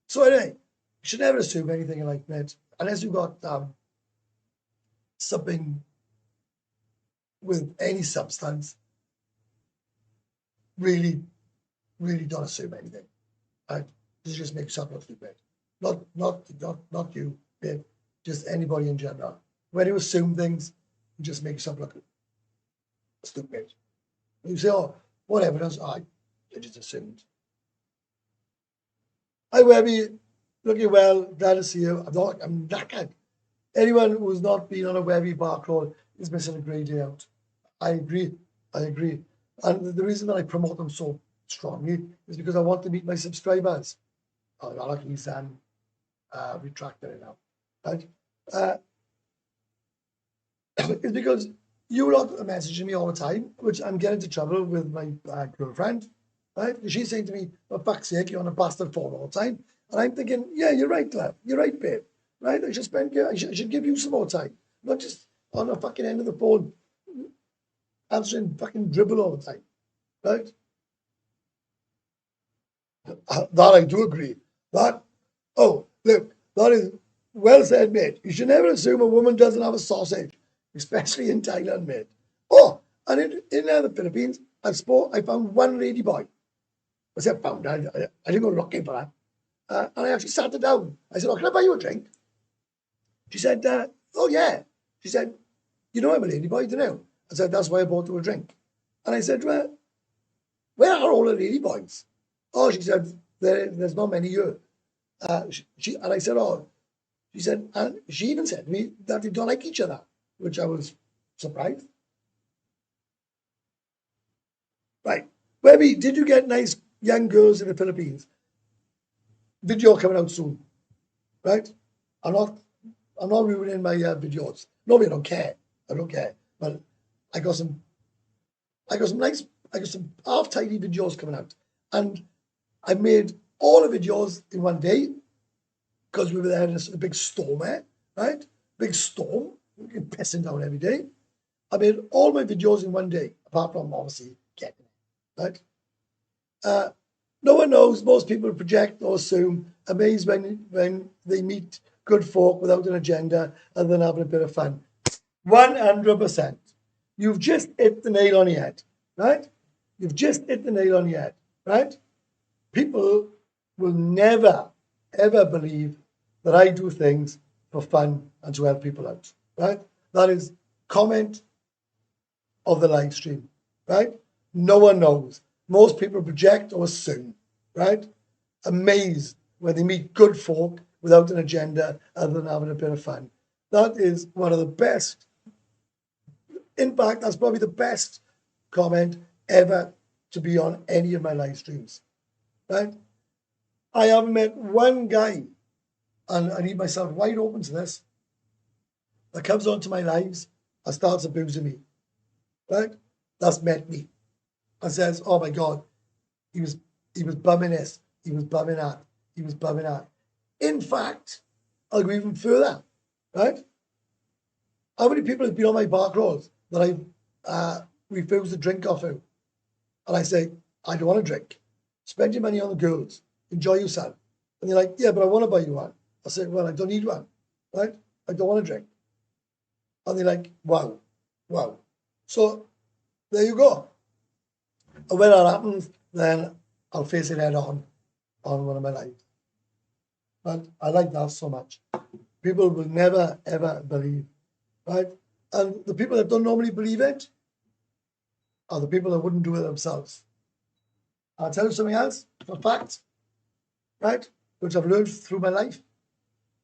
So anyway, you should never assume anything like that unless you've got something with any substance. Really, really don't assume anything. Right? This just makes yourself look stupid. Not you, babe. Just anybody in general. When you assume things, you just make yourself look stupid. You say, oh, what evidence? I just assumed. Hi, Webby. Looking well. Glad to see you. I'm knackered. Anyone who's not been on a Webby bar crawl is missing a great day out. I agree. And the reason that I promote them so strongly is because I want to meet my subscribers. Oh, I like these retracted it now. Right? It's because you lot are messaging me all the time, which I'm getting into trouble with my girlfriend. Right? She's saying to me, for fuck's sake, you're on a bastard phone all the time. And I'm thinking, yeah, you're right, love. You're right, babe. Right? I should give you some more time. Not just on the fucking end of the phone answering fucking dribble all the time. Right? That I do agree. That, oh, look, that is well said, mate. You should never assume a woman doesn't have a sausage, especially in Thailand, mate. Oh, and in the Philippines, I found one lady boy. I said, found, I didn't go looking for her. And I actually sat her down. I said, oh, can I buy you a drink? She said, oh, yeah. She said, you know I'm a lady boy, don't you? I said, that's why I bought you a drink. And I said, well, where are all the lady boys? Oh, she said, there's not many here. And I said, oh, she said, and she even said to me that they don't like each other, which I was surprised. Right. Webby, did you get nice young girls in the Philippines? Video coming out soon. Right? I'm not ruining my videos. Nobody don't care. I don't care. But I got some half tidy videos coming out. And I made all the videos in one day. because we were there in a big storm, right? Big storm, pissing down every day. I made all my videos in one day, apart from obviously getting it, right? No one knows. Most people project or assume, amazed when they meet good folk without an agenda and then having a bit of fun. 100%. You've just hit the nail on the head, right? You've just hit the nail on the head, right? People will never, ever believe that I do things for fun and to help people out, right? That is comment of the live stream, right? No one knows. Most people project or assume, right? Amazed when they meet good folk without an agenda other than having a bit of fun. That is one of the best. In fact, that's probably the best comment ever to be on any of my live streams, right? I haven't met one guy, and I leave myself wide open to this, that comes onto my lives and starts abusing me, right? That's met me and says, "Oh my God, he was bumming this, he was bumming that, he was bumming that." In fact, I'll go even further, right? How many people have been on my bar crawls that I've refused to drink off of? And I say, "I don't want to drink. Spend your money on the girls. Enjoy yourself." And they're like, "Yeah, but I want to buy you one." I say, "Well, I don't need one, right? I don't want to drink." And they're like, "Wow, wow." So there you go. And when that happens, then I'll face it head on one of my lives. But I like that so much. People will never, ever believe, right? And the people that don't normally believe it are the people that wouldn't do it themselves. I'll tell you something else, for a fact, right, which I've learned through my life.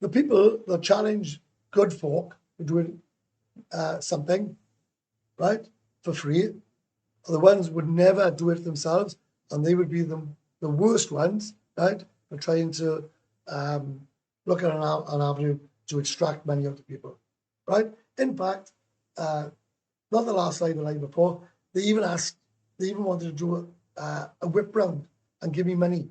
The people that challenge good folk for doing something, right, for free, are the ones who would never do it themselves, and they would be the worst ones, right, for trying to look at an avenue to extract money out of people, right? In fact, not the last live, the live before, they even wanted to do a whip round and give me money,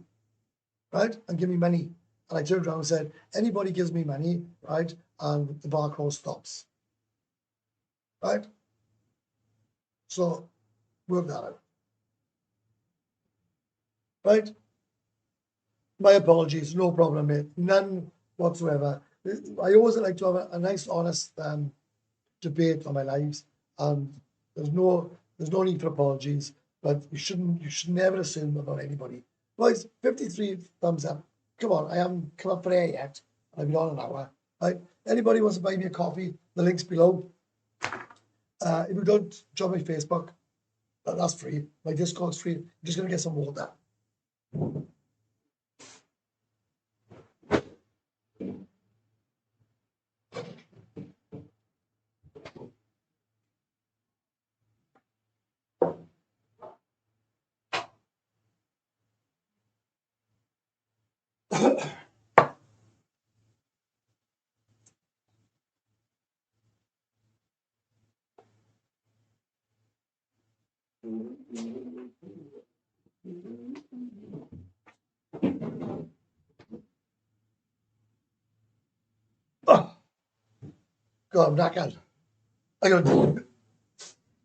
right? And give me money. And I turned around and said, "Anybody gives me money, right, and the bar crawl stops." Right? So work that out. Right? My apologies, no problem, mate. None whatsoever. I always like to have a nice, honest debate on my lives, and there's no need for apologies. But you should never assume about anybody. Boys, 53 thumbs up. Come on, I haven't come up for air yet. I've been on an hour. Right? Anybody wants to buy me a coffee? The link's below. If you don't join my Facebook, that's free. My Discord's free. I'm just gonna get some water. Oh, God, I'm knackered. I got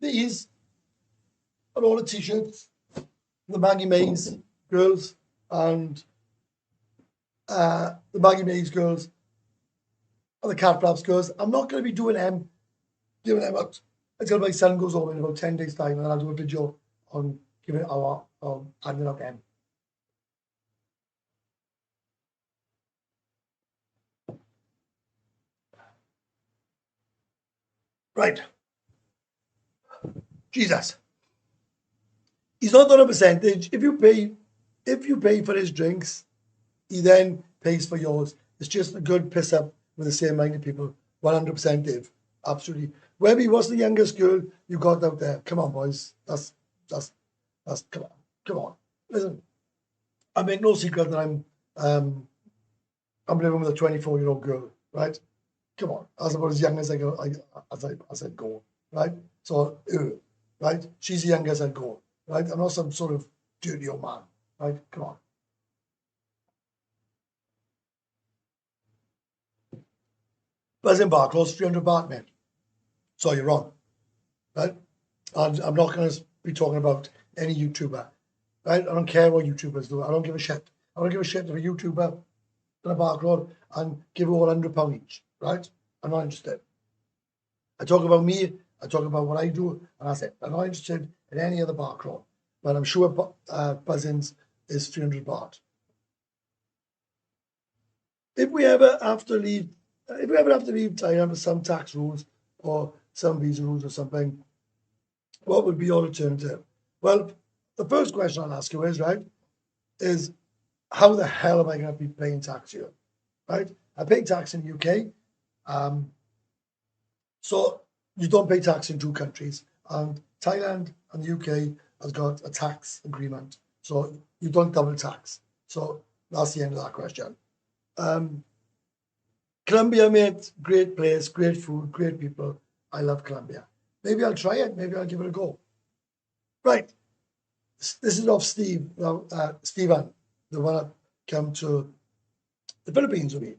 these are all the t-shirts, the Maggie Mays girls and the Maggie Mays girls and the Cat Flaps girls. I'm not going to be doing them, giving them out until my son goes home in about 10 days' time, and then I'll do a video on giving it our handing out them. Right. Jesus. He's not on a percentage. If you pay for his drinks, he then pays for yours. It's just a good piss up with the same minded people. 100% Dave. Absolutely. Webby, what's the youngest girl you got out there? Come on, boys. That's come on. Listen, I make no secret that I'm living with a 24-year-old girl, right? Come on. That's about as young as I go as I go, right? So right? She's the youngest I go, right? I'm not some sort of dirty old man, right? Come on. Buzzing bar close 300 baht, mate. So you're wrong, right? And I'm not going to be talking about any YouTuber, right? I don't care what YouTubers do. I don't give a shit. I don't give a shit if a YouTuber in a bar road and give all £100 each, right? I'm not interested. I talk about me, I talk about what I do, and that's it. I'm not interested in any other bar crawl. But I'm sure Buzzins is 300 baht. If we ever have to leave Thailand for some tax rules or some visa rules or something, what would be your alternative? Well, the first question I'll ask you is how the hell am I going to be paying tax here, right? I pay tax in the UK, so you don't pay tax in two countries, and Thailand and the UK has got a tax agreement, so you don't double tax. So that's the end of that question. Colombia, mate, great place, great food, great people. I love Colombia. Maybe I'll try it. Maybe I'll give it a go. Right. This is off Steve, Steven, the one that came to the Philippines with me.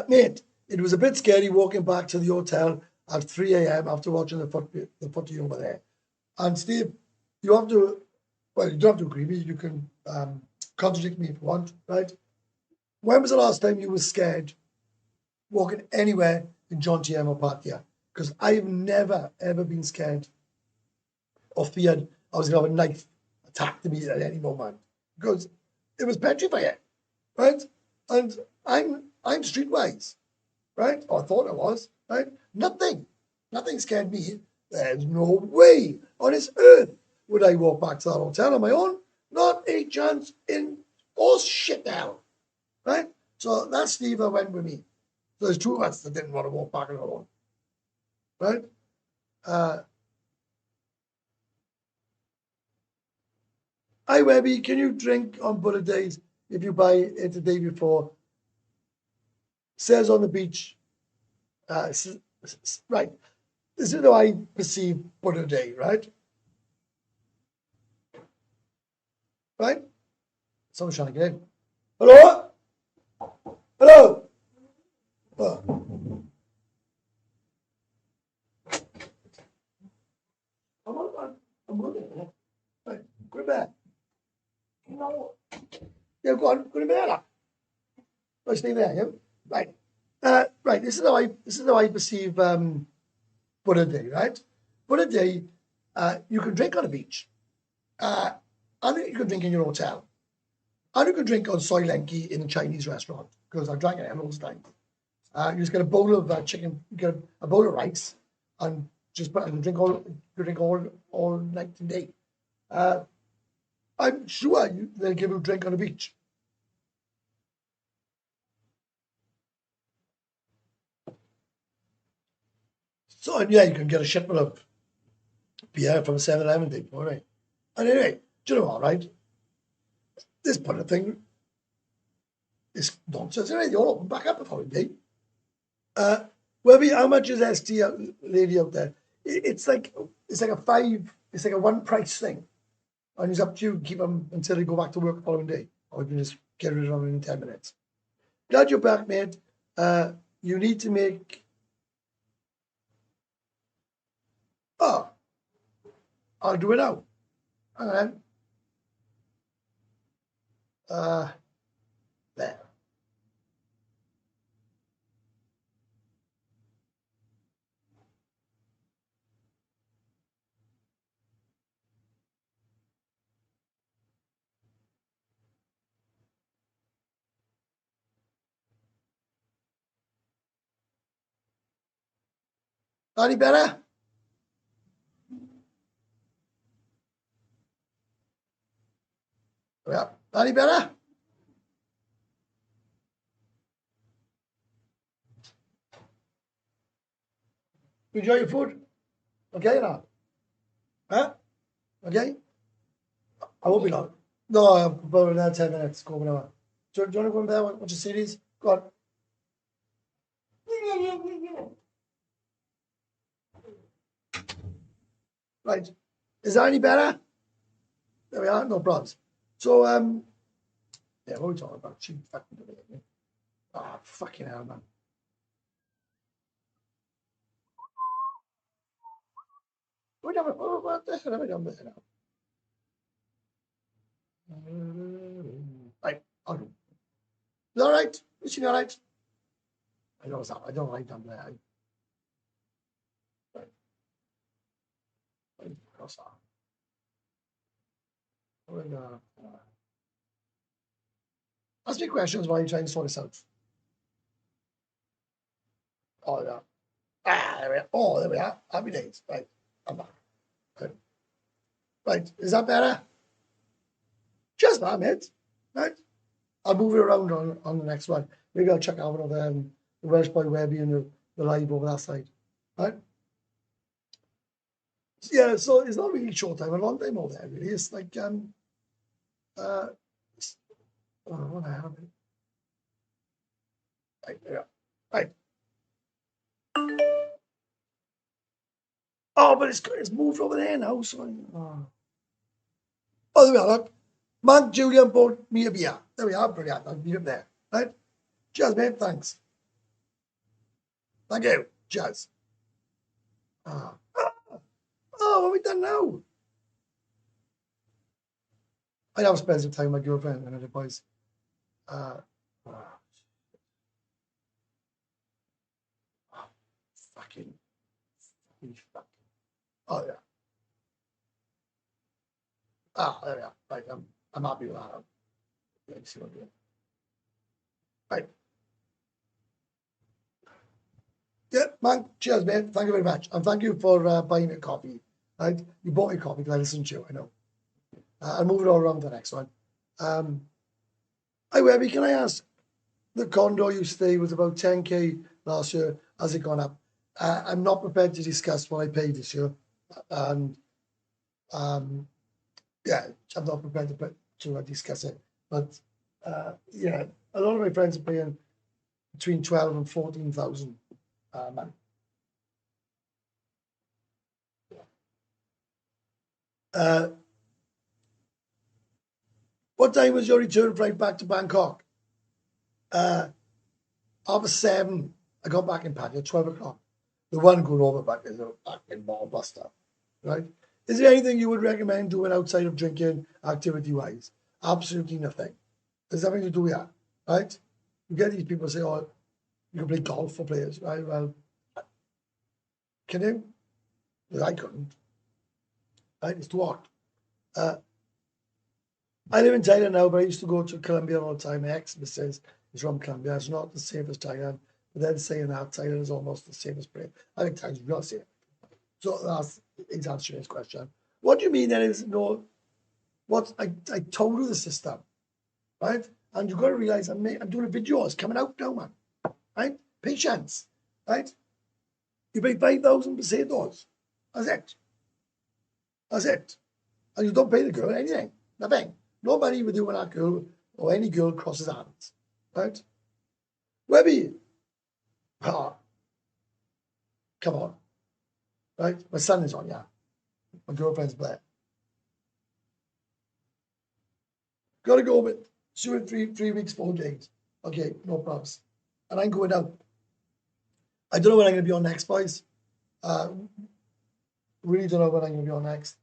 Mate, it was a bit scary walking back to the hotel at 3 a.m. after watching the footy over there. And Steve, you have to, well, you don't have to agree with me. You can contradict me if you want, right? When was the last time you were scared walking anywhere in Jomtien or Pattaya? Because I've never, ever been scared or feared I was going to have a knife attacked me at any moment. Because it was petrifying, right? And I'm streetwise, right? Or I thought I was, right? Nothing scared me. There's no way on this earth would I walk back to that hotel on my own. Not a chance in all shit now, right? So that's Steve that went with me. So there's two of us that didn't want to walk back on our own, right? Hi, Webby, can you drink on bullet days if you buy it the day before? Says on the beach. Right. This is how I perceive bullet day, right? Right? Someone's trying to get in. Hello? Hello? Oh. I'm looking. Right. Go to bed. No. Yeah, go on. Go to bed. Right, stay there. Yeah. Right. Right. This is how I perceive Buddha Day. Right. Buddha Day. You can drink on the beach. And you can drink in your hotel. And you can drink on soy lenki in a Chinese restaurant because I've drank it all those times. You just get a bowl of chicken. You get a bowl of rice, and just put and drink all night and day. I'm sure they'll give you a drink on the beach. So, and yeah, you can get a shipment of beer from 7-Eleven day before, right? And anyway, do you know what, right? This part of thing is nonsense. Anyway, you're open back up the following day. Webby, how much is ST lady out there? It's like a one price thing. And it's up to you to keep them until you go back to work the following day. Or you can just get rid of them in 10 minutes. Glad you're back, mate. You need to make... Oh, I'll do it now. Hang on. There. Any better? Yeah. Any better? Enjoy your food? Okay, now? Huh? Okay? I won't be long. No, about another 10 minutes. Go over. Do you want to go in there? Watch a series? Go on. Right. Is that any better? There we are. No problems. So, yeah, what are we talking about? She fucking did it. Ah, fucking hell, man. What the hell have I done there now? Right, I'll do. Is that all right? Is she all right? I know it's not. I don't like them there. Cross that. Ask me questions while you're trying to sort this out. Oh, yeah. There we are. Oh, there we are. Happy days. Right. I'm back. Right. Is that better? Just that, mate. Right. I'll move it around on the next one. Maybe I'll check out another the Welsh Boy Webby and the live over that side. Right? Yeah, so it's not really short time, a long time over there, really. It's like what the hell? Right, yeah. Right. Oh, but it's moved over there now, so there we are, look. Mark Julian bought me a beer. There we are, brilliant. I'll leave it there. Right? Cheers, mate. Thanks. Thank you. Cheers. Oh, what have we done now? I have spent some time with my girlfriend and other boys. Fucking. Oh, yeah. There we are. Right, I'm happy with that. Let's see what we do. Right. Yeah, man. Cheers, mate. Thank you very much. And thank you for buying a copy. Right? You bought me a copy because I listened to you, I know. I'll move it all around to the next one. Hi, Webby, can I ask? The condo you stay was about 10K last year. Has it gone up? I'm not prepared to discuss what I paid this year. And yeah, I'm not prepared to discuss it. But yeah, a lot of my friends are paying between 12 and 14,000 a month. What time was your return flight back to Bangkok? Half 7, I got back in Pattaya, 12 o'clock. The one going over back is a fucking ball buster, right? Is there anything you would recommend doing outside of drinking activity-wise? Absolutely nothing. There's nothing to do with that, right? You get these people say, oh, you can play golf for players, right? Well, can you? Because I couldn't, right? It's too hot. I live in Thailand now, but I used to go to Colombia all the time. My ex-missus is from Colombia. It's not the same as Thailand, but then saying that Thailand is almost the same as Britain. I think Thailand's not the same. So that's his answer to his question. What do you mean there is no? What I told you the system, right? And you've got to realize I'm doing a video. It's coming out now, man. Right? Patience, right? You pay 5,000 pesetos. That's it. That's it. And you don't pay the girl anything. Nothing. No money with you when that girl or any girl crosses hands. Right? Webby. Come on. Right? My son is on, yeah. My girlfriend's there. Gotta go with 2 and 3 weeks, 4 days. Okay, no problems. And I'm going out. I don't know when I'm gonna be on next, boys. Really don't know when I'm gonna be on next.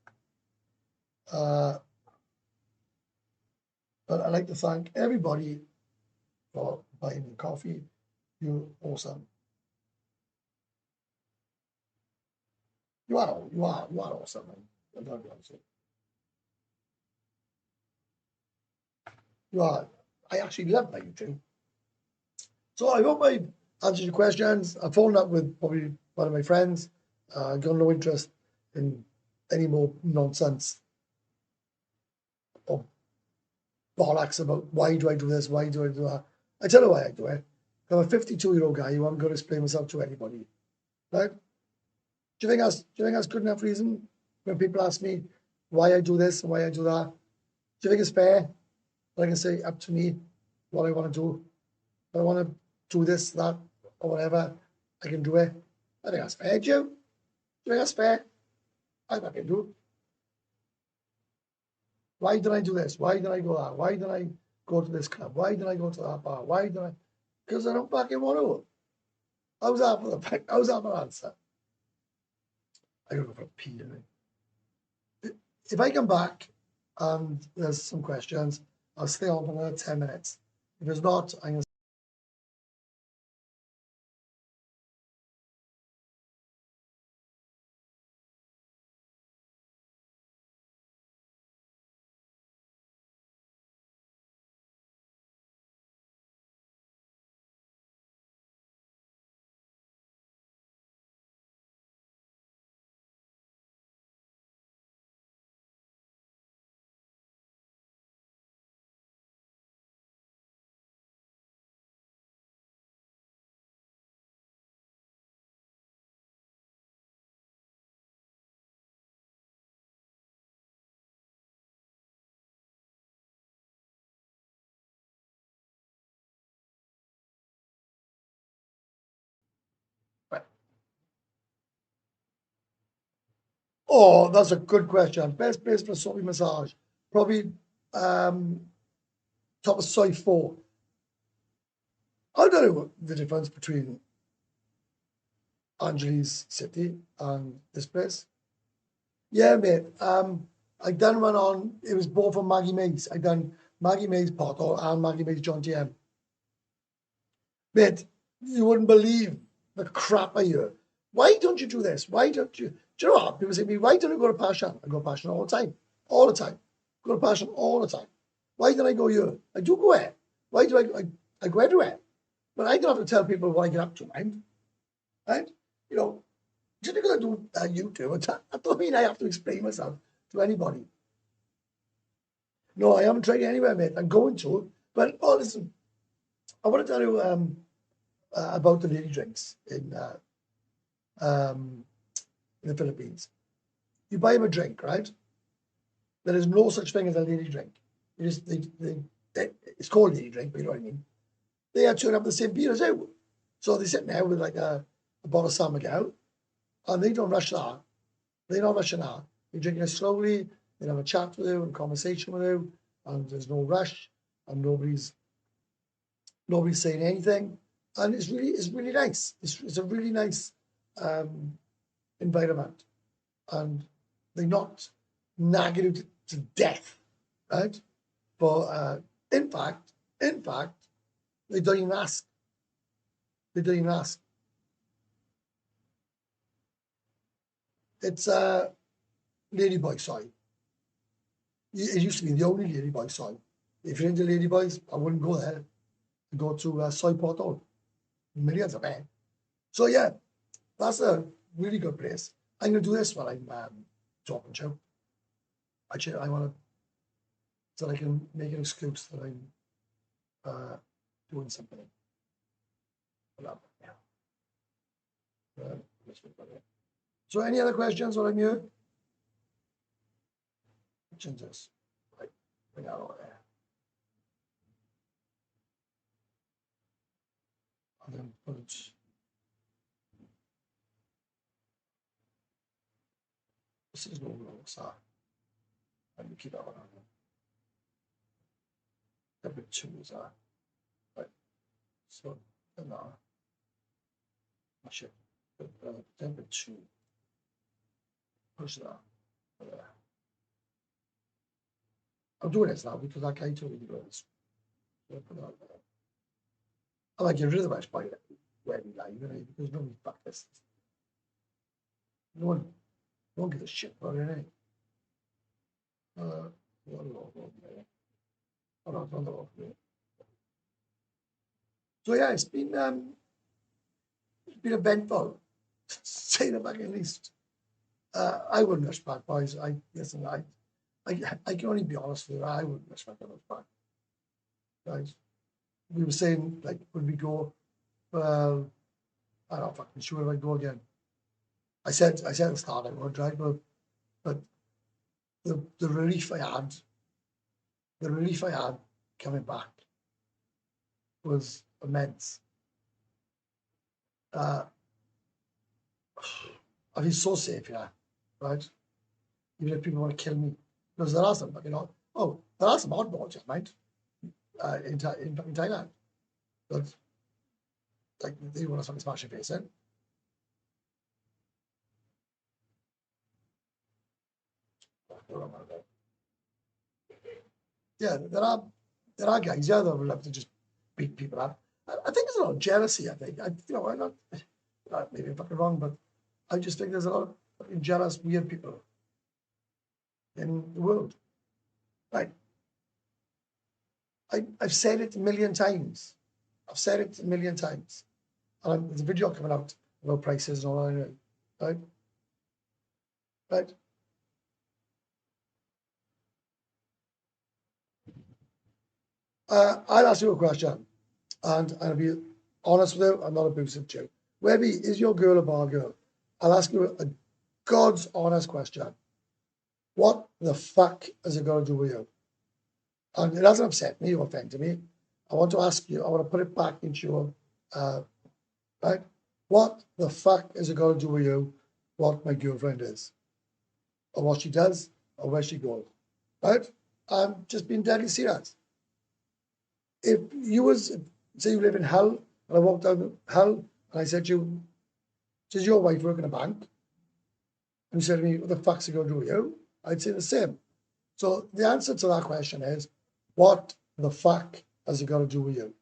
But I'd like to thank everybody for buying me coffee. You're awesome. You are awesome, man. I'm gonna be honest with you. You are. I actually love my YouTube. So I hope I answered your questions. I phoned up with probably one of my friends. Got no interest in any more nonsense or bollocks about why do I do this, why do I do that. I tell you why I do it. I'm a 52-year-old guy who I'm going to explain myself to anybody. Right? Do you think that's good enough reason when people ask me why I do this and why I do that? Do you think it's fair that I can say up to me what I want to do? If I want to do this, that, or whatever, I can do it. I think that's fair, Joe. Do you think that's fair? I think I can do. Why did I do this? Why did I go that? Why did I go to this club? Why did I go to that bar? Why did I? Because I don't fucking want to. I was out for the answer. I don't know for a pee, if I come back and there's some questions, I'll stay on for another 10 minutes. If there's not, I'm going to. Oh, that's a good question. Best place for a soapy massage? Probably top of Soy 4. I don't know what the difference between Angeles City and this place. Yeah, mate. I done one on, it was both on Maggie Mays. I done Maggie Mays Portal and Maggie Mays Jomtien. Mate, you wouldn't believe the crap I hear. Why don't you do this? Why don't you? Do you know what? People say to me, why don't I go to Passion? I go to Passion all the time. All the time. Go to Passion all the time. Why don't I go here? I do go there. Why do I go everywhere? But I don't have to tell people what I get up to, mind. Right? You know, just because I do YouTube, that don't mean I have to explain myself to anybody. No, I haven't tried it anywhere, mate. I'm going to. But, oh, listen, I want to tell you about the lady drinks in the Philippines. You buy them a drink, right? There is no such thing as a lady drink. It is, it's called lady drink, but you know what I mean. They are turning up the same beer as you. So they sit there with like a bottle of San Miguel, and they don't rush that. They're not rushing that. You're drinking it slowly, they have a chat with you, a conversation with you, and there's no rush, and nobody's saying anything. And it's really nice. It's a really nice environment. And they're not nagging you to death, right? But in fact, they don't even ask. They don't even ask. It's ladyboy soy. It used to be the only ladyboy soy. If you're into ladyboys, I wouldn't go there. I'd go to Soy Portal. Millions of men. So yeah, that's a really good place. I'm gonna do this while I'm talking to you. Actually, I want to, so I can make an excuse that I'm doing something. So any other questions while I'm here? Questions? Right, bring that over there. And then put it. This is no real side. Let me keep that one on. Number 2 is that. Right. So now, number 2. Push that. I'm doing this now because I can't totally do this. I might get rid of the match by when we live, because nobody's back this. No one gives a shit about it, oh no, so yeah, it's been eventful, say the back at least. I wouldn't rush back, boys. I can only be honest with you. I wouldn't rush back, guys. We were saying, like, would we go? Well, I'm not fucking sure if I'd go again. I said at the start I would, right? But the relief I had coming back was immense. I feel so safe here, right? Even if people want to kill me, because there are some, there are some oddballs, right? In Thailand, but like they want to fucking smash your face in. Yeah, there are guys, yeah, that would love to just beat people up. I think there's a lot of jealousy. I think, I'm not maybe I'm fucking wrong, but I just think there's a lot of fucking jealous, weird people in the world. Right? I've said it a million times. I've said it a million times. And there's a video coming out about prices and all that, anyway. Right? Right? I'll ask you a question, and I'll be honest with you. I'm not abusive to you. Webby, is your girl a bar girl? I'll ask you a God's honest question. What the fuck has it got to do with you? And it hasn't upset me or offended me. I want to ask you, I want to put it back into your, right? What the fuck has it got to do with you, what my girlfriend is? Or what she does, or where she goes, right? I'm just being deadly serious. If you was, say you live in hell, and I walked down hell, and I said to you, does your wife work in a bank? And you said to me, what the fuck's it going to do with you? I'd say the same. So the answer to that question is, what the fuck has it got to do with you?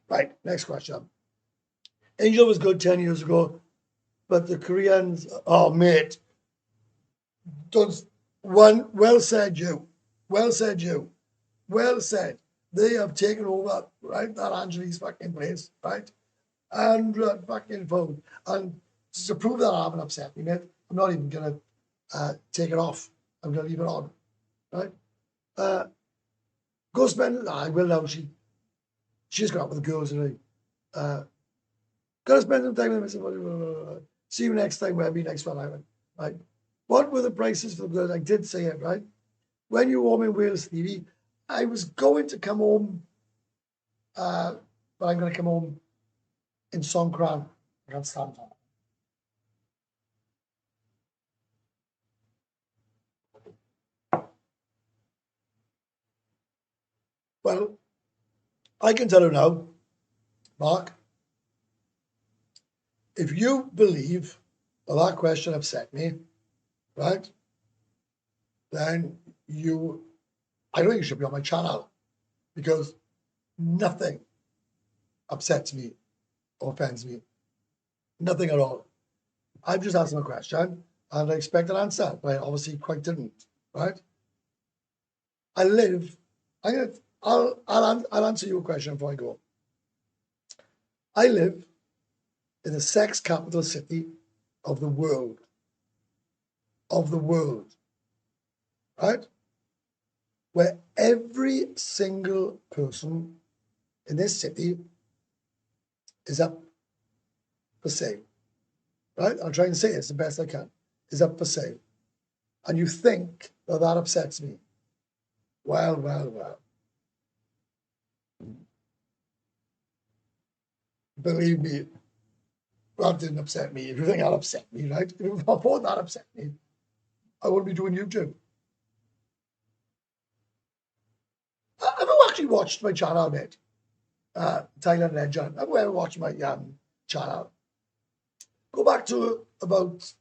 Right, next question. Angel was good 10 years ago, but the Koreans, oh mate, well said you. Well said you. Well said. They have taken over, right, that Angelique's fucking place, right? And fucking phone. And to prove that I haven't upset me, mate, I'm not even going to take it off. I'm going to leave it on, right? Go spend, I will now, she's got up with the girls, and got to spend some time with them. See you next time, Webby, next one, right? What were the prices for the girls? I did say it, right? When you were home in Wales, Stevie, I was going to come home, but I'm going to come home in Songkran. I can't stand that. Well, I can tell you now, Mark, if you believe that question upset me, right, then I don't think you should be on my channel, because nothing upsets me or offends me. Nothing at all. I'm just asking a question, and I expect an answer, but I obviously quite didn't, right? I'll answer your question before I go. I live in the sex capital city of the world. Right? Where every single person in this city is up for sale. Right? I'll try and say this the best I can. Is up for sale. And you think that upsets me. Well. Believe me, that didn't upset me. If you think that upset me, right? If I thought that upset me, I wouldn't be doing YouTube. Have you actually watched my channel, mate? Thailand Legend. Have you ever watched my channel? Go back to about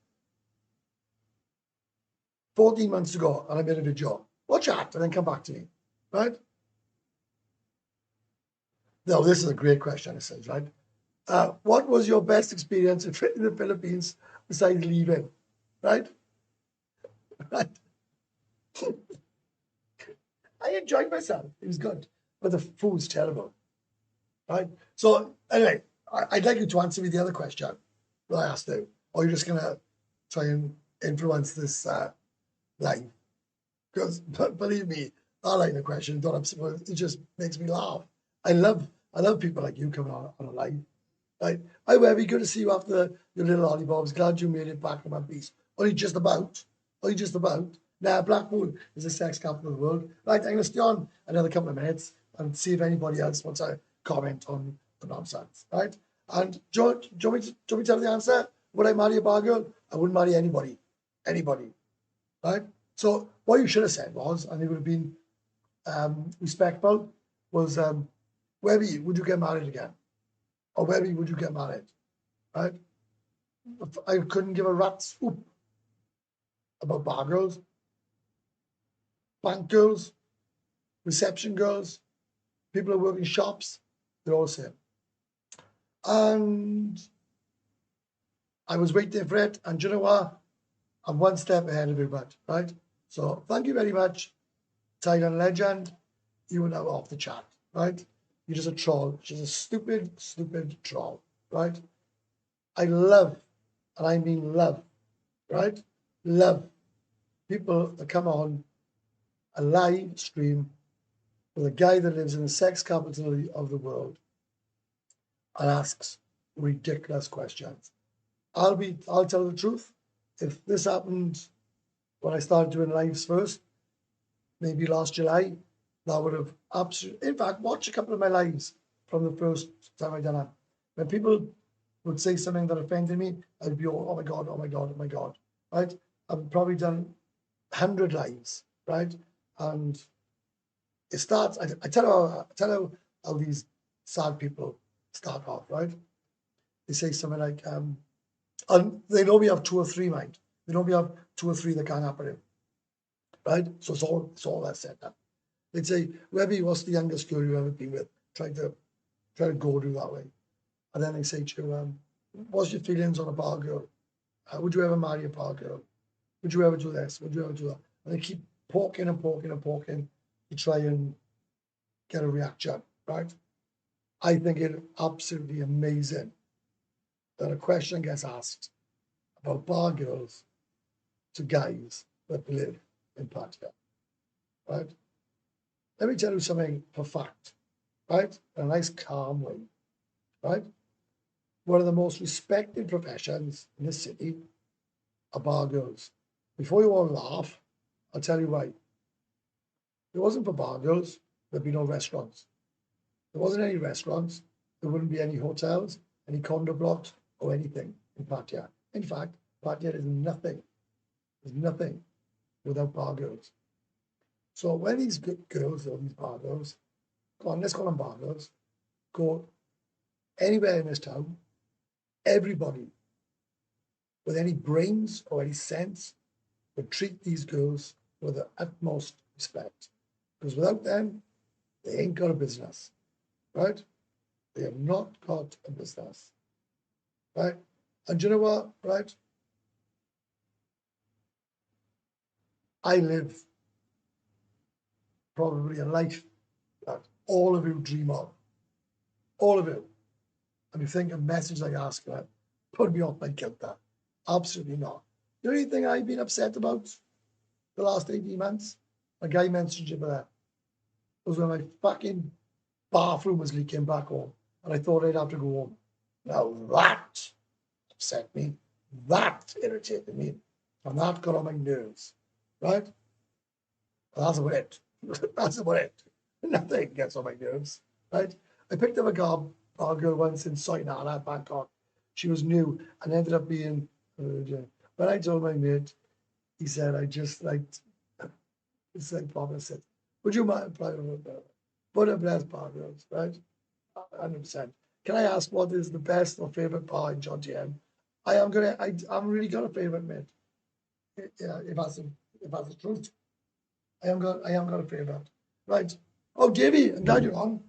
14 months ago, and I made a video. Watch that, and then come back to me, right? No, this is a great question, it says, right? What was your best experience in the Philippines besides leaving, right? Right. I enjoyed myself. It was good, but the food's terrible, right? So anyway, I'd like you to answer me the other question that I asked you, or you're just gonna try and influence this live, because believe me, I like the question. Don't upset. It just makes me laugh. I love people like you coming on a live. Right. Hi, Webby. Good to see you after your little lollipop. Glad you made it back in one piece. Only just about. Now, Blackpool is the sex capital of the world. Right, I'm going to stay on another couple of minutes and see if anybody else wants to comment on the nonsense. Right? And do you want me to tell the answer? Would I marry a bar girl? I wouldn't marry anybody. Anybody. Right? So what you should have said was, and it would have been respectful, was, Webby, would you get married again? Or Webby, would you get married? Right? I couldn't give a rat's whoop about bar girls. bank girls, reception girls, people who work in shops, they're all the same. And I was waiting for it, and do you know what? I'm one step ahead of everybody, right? So thank you very much, Thailand legend. You are now off the chat, right? You're just a troll. She's a stupid, stupid troll, right? I love, and I mean love, right? Love people that come on a live stream with a guy that lives in the sex capital of the world and asks ridiculous questions. I'll tell the truth. If this happened when I started doing lives first, maybe last July, that would have absolutely, in fact, watch a couple of my lives from the first time I done it. When people would say something that offended me, I'd be all, oh my God, oh my God, oh my God, right? I've probably done 100 lives, right? And it starts, I tell you how these sad people start off, right? They say something like, and they know we have two or three, mind. They know we have two or three that can't happen, right? So it's all that set up. They'd say, Webby, what's the youngest girl you've ever been with? Try to go do that way. And then they say to you, what's your feelings on a bar girl? Would you ever marry a bar girl? Would you ever do this? Would you ever do that? And they keep poking and poking and poking to try and get a reaction, right? I think it's absolutely amazing that a question gets asked about bar girls to guys that live in Pattaya, right? Let me tell you something for fact, right? In a nice calm way, right? One of the most respected professions in the city are bar girls. Before you all laugh, I'll tell you why. If it wasn't for bar girls, there'd be no restaurants. If there wasn't any restaurants, there wouldn't be any hotels, any condo blocks, or anything in Pattaya. In fact, Pattaya is nothing. There's nothing without bar girls. So when these girls or these bar girls, go on, let's call them bar girls, go anywhere in this town, everybody with any brains or any sense would treat these girls with the utmost respect. Because without them, they ain't got a business, right? They have not got a business, right? And you know what, right? I live probably a life that all of you dream of, all of you. And you think a message like ask that put me off my kilter. Absolutely not. The only thing I've been upset about the last 18 months, a guy mentioned you that, was when my fucking bathroom was leaking back home and I thought I'd have to go home. Now that upset me, that irritated me, and that got on my nerves, right? And that's about it. That's about it. Nothing gets on my nerves, right? I picked up a girl once in Soinala, Bangkok. She was new and ended up being, when I told my mate, he said, I just liked, it's like Bob said, would you mind put a blessed bar girls, right? 100%. Can I ask what is the best or favorite bar in Jomtien? I'm really got a favorite, mate. Yeah, if that's the truth. I am got a favorite. Right. Oh, Davey, I'm glad you're on.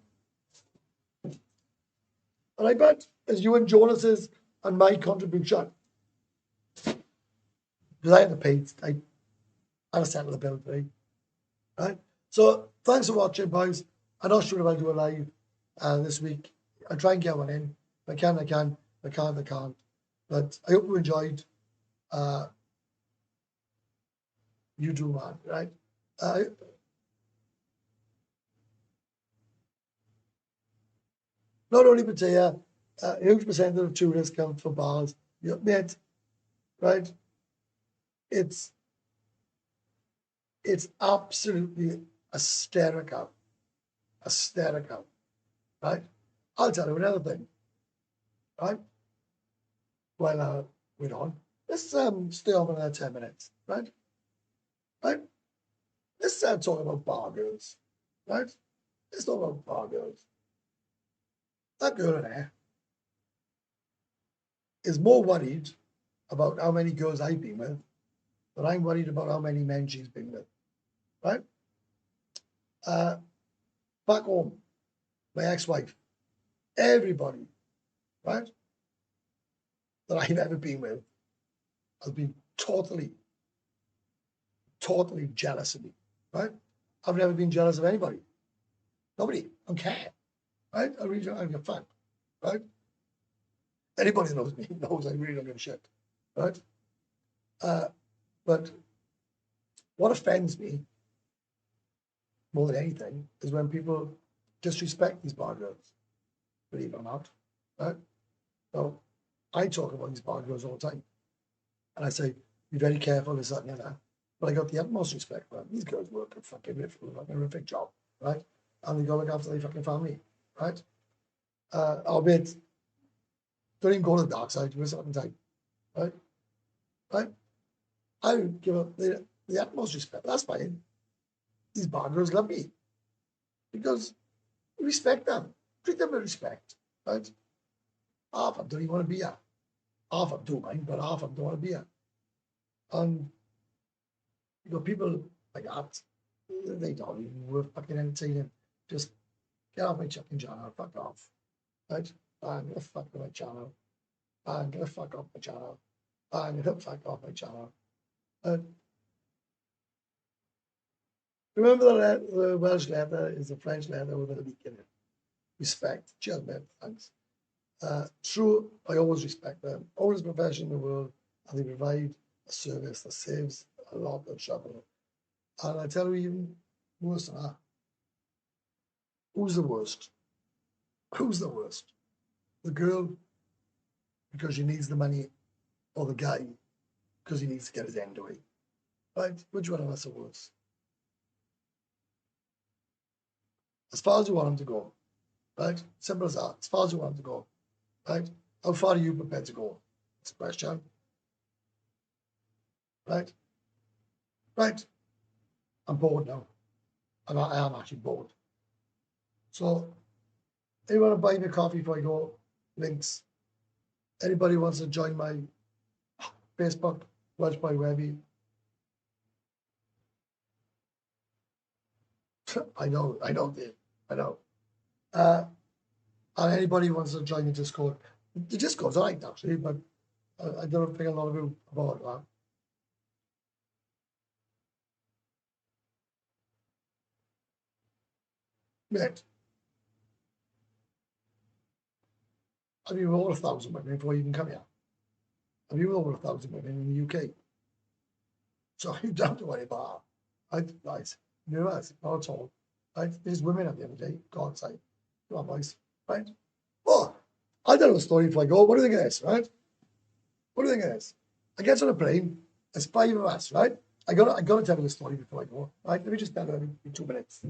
And I bet as you and Jonas's and my contribution, because I had to pay, I had to settle the bill today. Right. So thanks for watching, boys. I'm not sure if I'll do a live this week. I'll try and get one in. If I can, I can. If I can't, I can't. But I hope you enjoyed. You do, man, right? Not only Pattaya, a huge percentage of tourists come from bars. You admit, right? It's absolutely hysterical, right? I'll tell you another thing, right? While we're on, let's stay on for another 10 minutes, right? Right? Let's talk about bar girls, right? Let's talk about bar girls. That girl in there is more worried about how many girls I've been with than I'm worried about how many men she's been with, right? Back home, my ex-wife, everybody, right, that I've ever been with has been totally jealous of me, right? I've never been jealous of anybody. Nobody. I don't care, right? I really don't give a fuck, right? Anybody that knows me knows I really don't give a shit, right? But what offends me more than anything is when people disrespect these bar girls, believe it or not, right? So I talk about these bar girls all the time, and I say, be very careful, this, that, and the other. But I got the utmost respect for them. These girls work a fucking horrific job, right? And they go look after their fucking family, right? Albeit, don't even go to the dark side for a certain time, right? Right? I would give up the utmost respect. That's fine. These bar girls love me because we respect them. Treat them with respect, right? Half of them don't even want to be here. Half of them do mind, but half of them don't want to be here. And people like that, they don't even worth fucking entertaining. Just get off my fucking channel, fuck off, right? I'm gonna fuck with my channel. I'm gonna fuck off my channel. I'm gonna fuck off my channel. And remember that the Welsh letter is the French letter with a beginning. Respect, judgment, thanks. True, I always respect them. Oldest profession in the world, and they provide a service that saves a lot of trouble. And I tell you, even worse than that, who's the worst? Who's the worst? The girl because she needs the money, or the guy because he needs to get his end away? Right? Which one of us are worse? As far as you want him to go, right? Simple as that. As far as you want him to go, right? How far are you prepared to go? It's a question. Right? Right. I'm bored now. And I am actually bored. So, if you want to buy me a coffee before I go, links. Anybody wants to join my Facebook, Welsh by Webby. I know, Dave. I know. And anybody wants to join the Discord. The Discord's all right, actually, but I don't think a lot of you about that. Mate, I've been with over 1,000 women before you even come here. I've been with over 1,000 women in the UK. So you don't have to worry about that. Right? Not at all. Right? There's women at the end of the day. God's sake. Come on, boys. Right? Oh, I'll tell you a story before I go. What do you think of this, right? What do you think of this? I get on a plane. There's 5 of us, right? I gotta tell you a story before I go. Right? Let me just tell you in 2 minutes.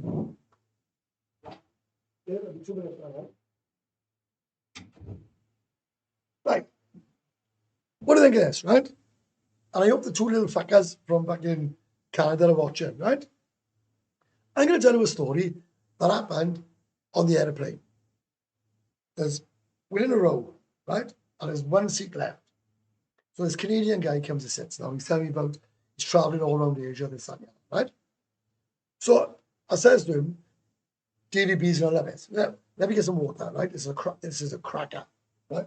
Yeah, 2 minutes, right? Right. What do you think of this, right? And I hope the 2 little fuckers from back in Canada are watching, right? I'm going to tell you a story that happened on the airplane. We're in a row, right? And there's 1 seat left. So this Canadian guy comes and sits now. He's telling me about he's traveling all around Asia, this and that, right? So I says to him, DVB's going to love it. Yeah, let me get some water, right? This is a cracker, right?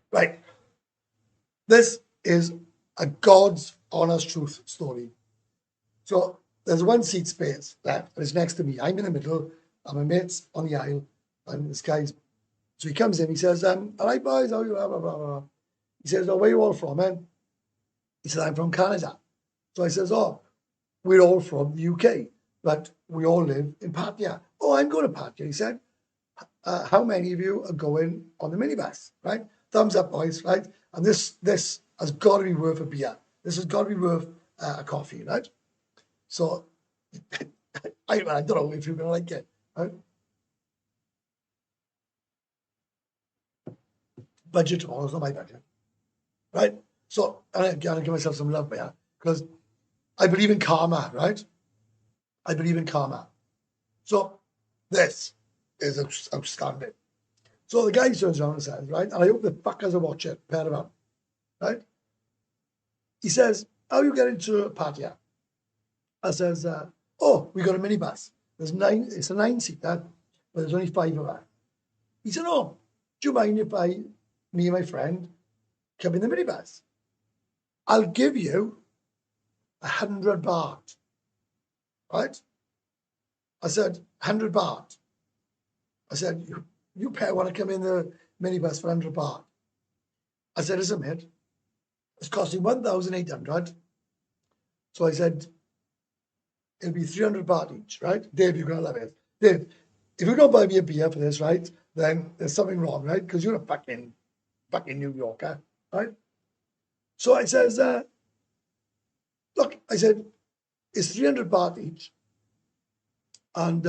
Right. This is a God's honest truth story. So there's 1 seat space left, and it's next to me. I'm in the middle, and my mate's on the aisle, and this guy's. So he comes in, he says, all right, boys, how are you? Blah, blah, blah, blah. He says, oh, where are you all from, man? He said, I'm from Canada. So I says, oh, we're all from the UK, but we all live in Pattaya. Oh, I'm going to Pattaya. He said, how many of you are going on the minibus, right? Thumbs up, boys, right? And this has got to be worth a beer. This has got to be worth a coffee, right? So I don't know if you're going to like it, right? Budget tomorrow, it's not my budget, right? So, and I'm going to give myself some love here because I believe in karma, right? I believe in karma. So, this is outstanding. So the guy turns around and says, right, and I hope the fuckers are watching, pair of them, right? He says, how you get into Pattaya? I says, oh, we got a minibus. There's 9, it's a 9-seater, but there's only 5 of us. He said, oh, do you mind if me and my friend come in the minibus? I'll give you 100 baht, right? I said, 100 baht. I said, you pair want to come in the minibus for 100 baht. I said, listen, mate, it's costing 1,800. So I said, it'll be 300 baht each, right? Dave, you're going to love it. Dave, if you don't buy me a beer for this, right, then there's something wrong, right? Because you're a fucking New Yorker, right? So I says, look, I said, it's 300 baht each. And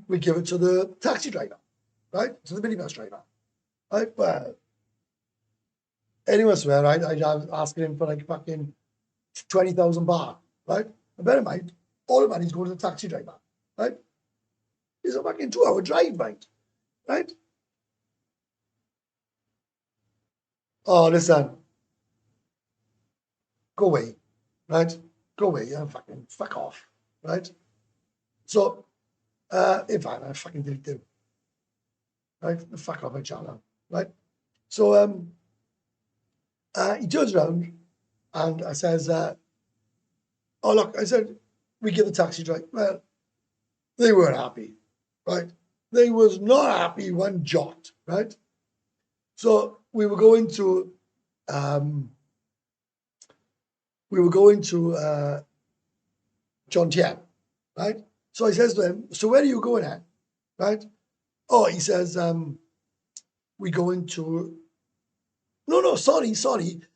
we give it to the taxi driver, right? To the minibus driver, right? Well, anyway, swear, right? I was asking him for like fucking 20,000 baht, right? And bear in mind, all the money's going to the taxi driver, right? It's a fucking 2-hour drive, mate, right? Oh, listen, go away, right? Go away, yeah, fucking fuck off, right? So, in fact, I fucking did do, right? Fuck off my channel, right? So, he turns around and I says, oh, look, I said, we give the taxi driver. Well, they weren't happy, right? They was not happy one jot, right? So we were going to Jomtien, right? So I says to him, so where are you going at, right? Oh, he says, we going to, no, sorry.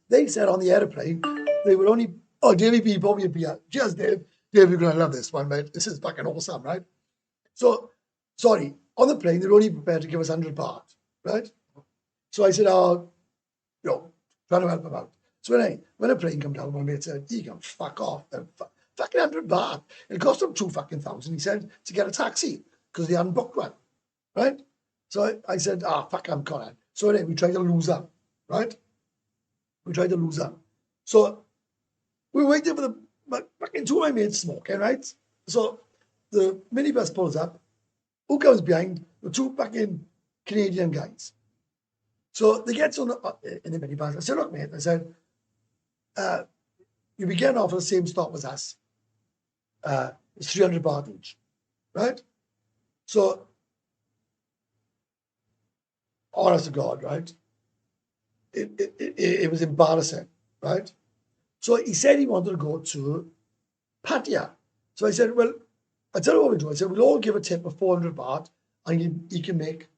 They said on the airplane, they were only, oh, Davey B, bought me a beer. Cheers, Dave. Dave, you're going to love this one, mate. This is fucking awesome, right? So, sorry, on the plane, they're only prepared to give us 100 baht, right? So I said, oh, trying to help them out. So when a plane come down, my mate said, you can fuck off. Fucking 100 baht. It cost them 2,000, he said, to get a taxi because they hadn't booked one, right? So I said, fuck, I'm Conan. So anyway, we tried to lose them, right? We tried to lose them. So we were waiting for the fucking 2 of my mates smoking, right? So the minibus pulls up. Who comes behind? The 2 fucking Canadian guys. So they get on in the minibus. I said, look, mate, I said, you'll be getting off at the same stop as us. It's 300 baht each, right? So, honest to God, right? It was embarrassing, right? So he said he wanted to go to Pattaya. So I said, well, I tell you what we do. I said, we'll all give a tip of 400 baht and he can make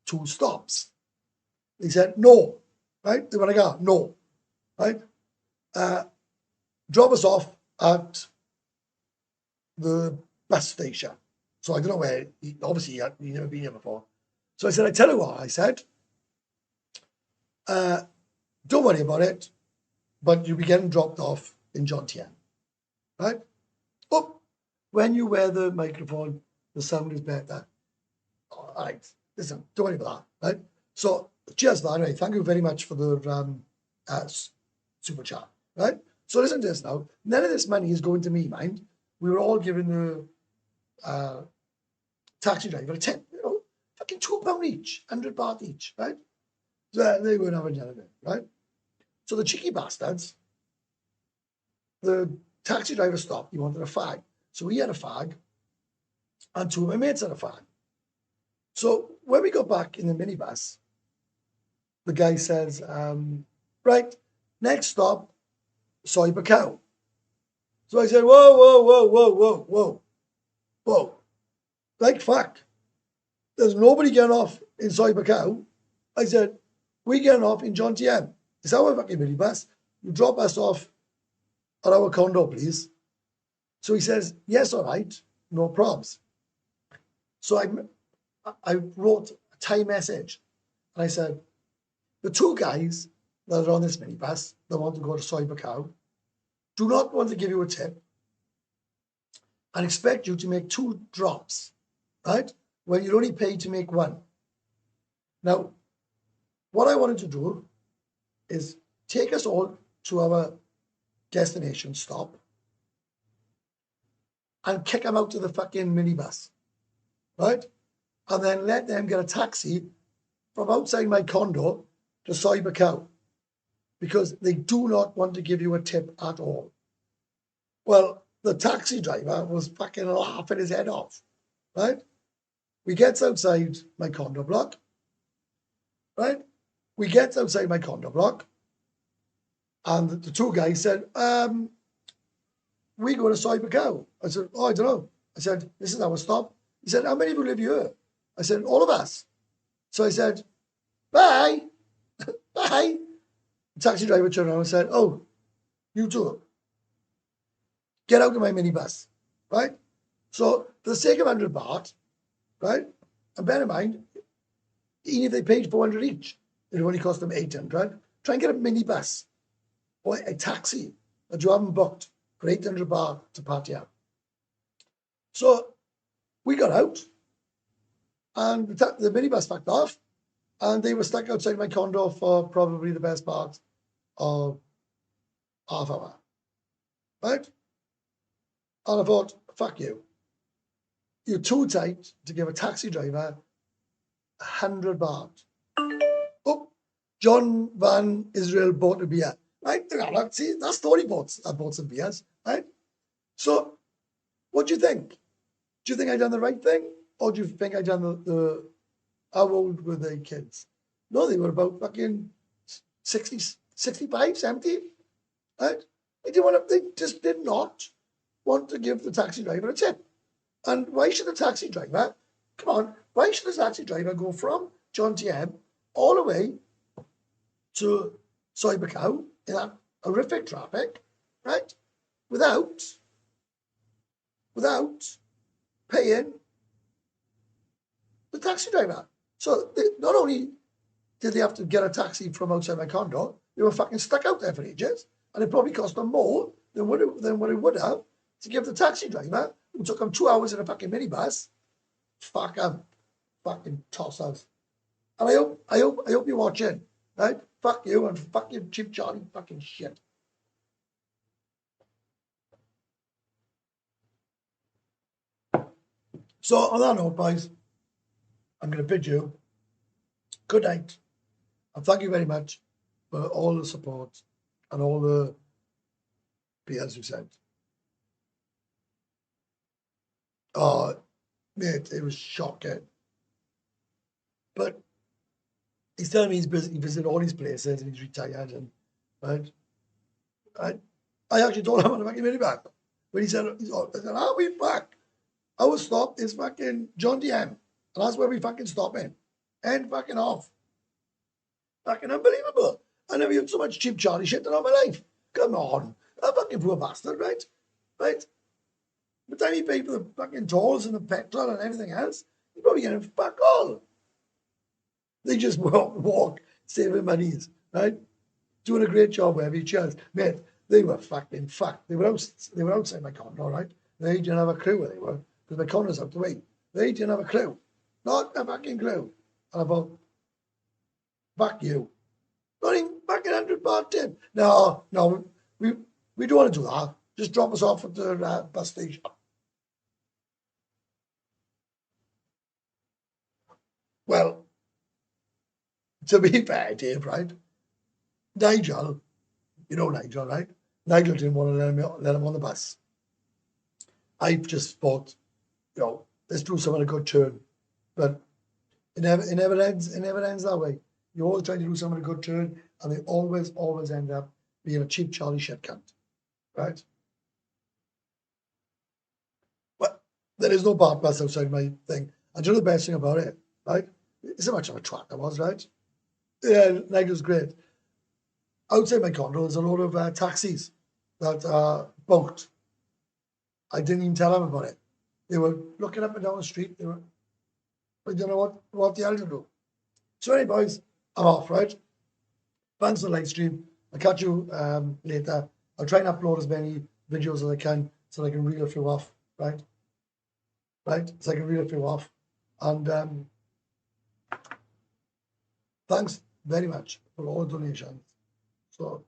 2 stops. He said, no, right? They want to go, no, right? Drop us off at the bus station. So I don't know where, obviously he'd never been here before. So I said, I tell you what, I said, don't worry about it, but you'll be getting dropped off in Jomtien, right? Oh, when you wear the microphone, the sound is better. All right, listen, don't worry about that, right? So cheers for that. Anyway, thank you very much for the super chat, right? So listen to this now. None of this money is going to me, mind. We were all giving the taxi driver a tip, fucking £2 each, 100 baht each, right? So they weren't having none of it, right? So the cheeky bastards, the taxi driver stopped. He wanted a fag. So he had a fag, and 2 of my mates had a fag. So when we got back in the minibus, the guy says, right, next stop, Soy Bacau. So I said, whoa. Like, fuck. There's nobody getting off in Soy Bacau. I said, we getting off in Jomtien. It's our fucking minibus. You drop us off at our condo, please. So he says, yes, all right, no probs. So I wrote a Thai message, and I said, the 2 guys that are on this minibus that want to go to Soy Bacau do not want to give you a tip and expect you to make 2 drops, right? When you're only paid to make 1. Now, what I wanted to do is take us all to our destination stop and kick them out to the fucking minibus, right? And then let them get a taxi from outside my condo to Soy Bacau because they do not want to give you a tip at all. Well, the taxi driver was fucking laughing his head off, right? We gets outside my condo block, right? We get outside my condo block, and the 2 guys said, we go to Soy Bacau. I said, oh, I don't know. I said, this is our stop. He said, how many of you live here? I said, all of us. So I said, bye, bye. The taxi driver turned around and said, oh, you too. Get out of my minibus, right? So for the sake of 100 baht, right? And bear in mind, even if they paid 400 each, it would only cost them 800. Try and get a minibus or a taxi that you haven't booked for 800 baht to Pattaya. So we got out, and the minibus fucked off, and they were stuck outside my condo for probably the best part of half hour, right? And I thought, fuck you. You're too tight to give a taxi driver 100 baht. Oh, John Van Israel bought a beer. Right? See, that's Tony bought some beers, right? So, what do you think? Do you think I done the right thing? Or do you think I done the how old were they kids? No, they were about fucking 60, 65, 70, right? They just did not want to give the taxi driver a tip. And why should the taxi driver, come on, why should the taxi driver go from Jomtien all the way to Soy Bacau in that horrific traffic, right? Without paying the taxi driver. So not only did they have to get a taxi from outside my condo, they were fucking stuck out there for ages, and it probably cost them more than what it would have to give the taxi driver, who took them 2 hours in a fucking minibus, fucking tossers. And I hope you're watching, right? Fuck you and fuck your Cheap Charlie fucking shit. So on that note, boys, I'm going to bid you good night, and thank you very much for all the support and all the beers you sent. Oh, mate, it was shocking. But he's telling me he's busy, he visited all these places and he's retired, and right. I actually told him I'm going to make him back. When he said, I said, I'll be back. Our stop is fucking Jomtien, and that's where we fucking stop in. And fucking off. Fucking unbelievable. I never had so much Cheap Charlie shit in all my life. Come on. A fucking poor bastard, right? Right? By the time he paid for the fucking tolls and the petrol and everything else, he's probably getting fuck all. They just walk saving monies, right? Doing a great job wherever he chose. Mate, they were fucking fucked. They were outside my condo, right? They didn't have a clue where they were, because my condo's out the way. They didn't have a clue. Not a fucking clue. And I thought, fuck you. Not even fucking 100 baht tip. No, we don't want to do that. Just drop us off at the bus station. Well, to be fair, Dave, right? Nigel, you know Nigel, right? Nigel didn't want to let him on the bus. I just thought, let's do some of a good turn. But it never ends that way. You always try to do some of a good turn, and they always end up being a cheap Charlie shit cunt. Right? But there is no bar bus outside my thing. And you know the best thing about it, right? It's so much of a twat I was, right? Yeah, Nigel's great. Outside my condo, there's a lot of taxis that are booked. I didn't even tell them about it. They were looking up and down the street. I don't know what the hell to do. So anyway, boys, I'm off, right? Thanks for the live stream. I'll catch you later. I'll try and upload as many videos as I can so I can reel a few off, right? Right? So I can reel a few off. And thanks very much for all donations. So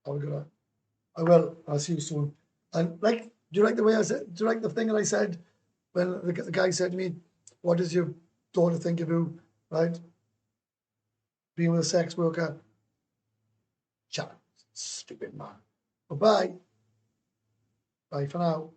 have a good one. I will. I'll see you soon. And like, do you like the way I said? Do you like the thing that I said when the guy said to me, "What does your daughter think of you?" Right? Being with a sex worker. Shut up, stupid man. Bye bye. Bye for now.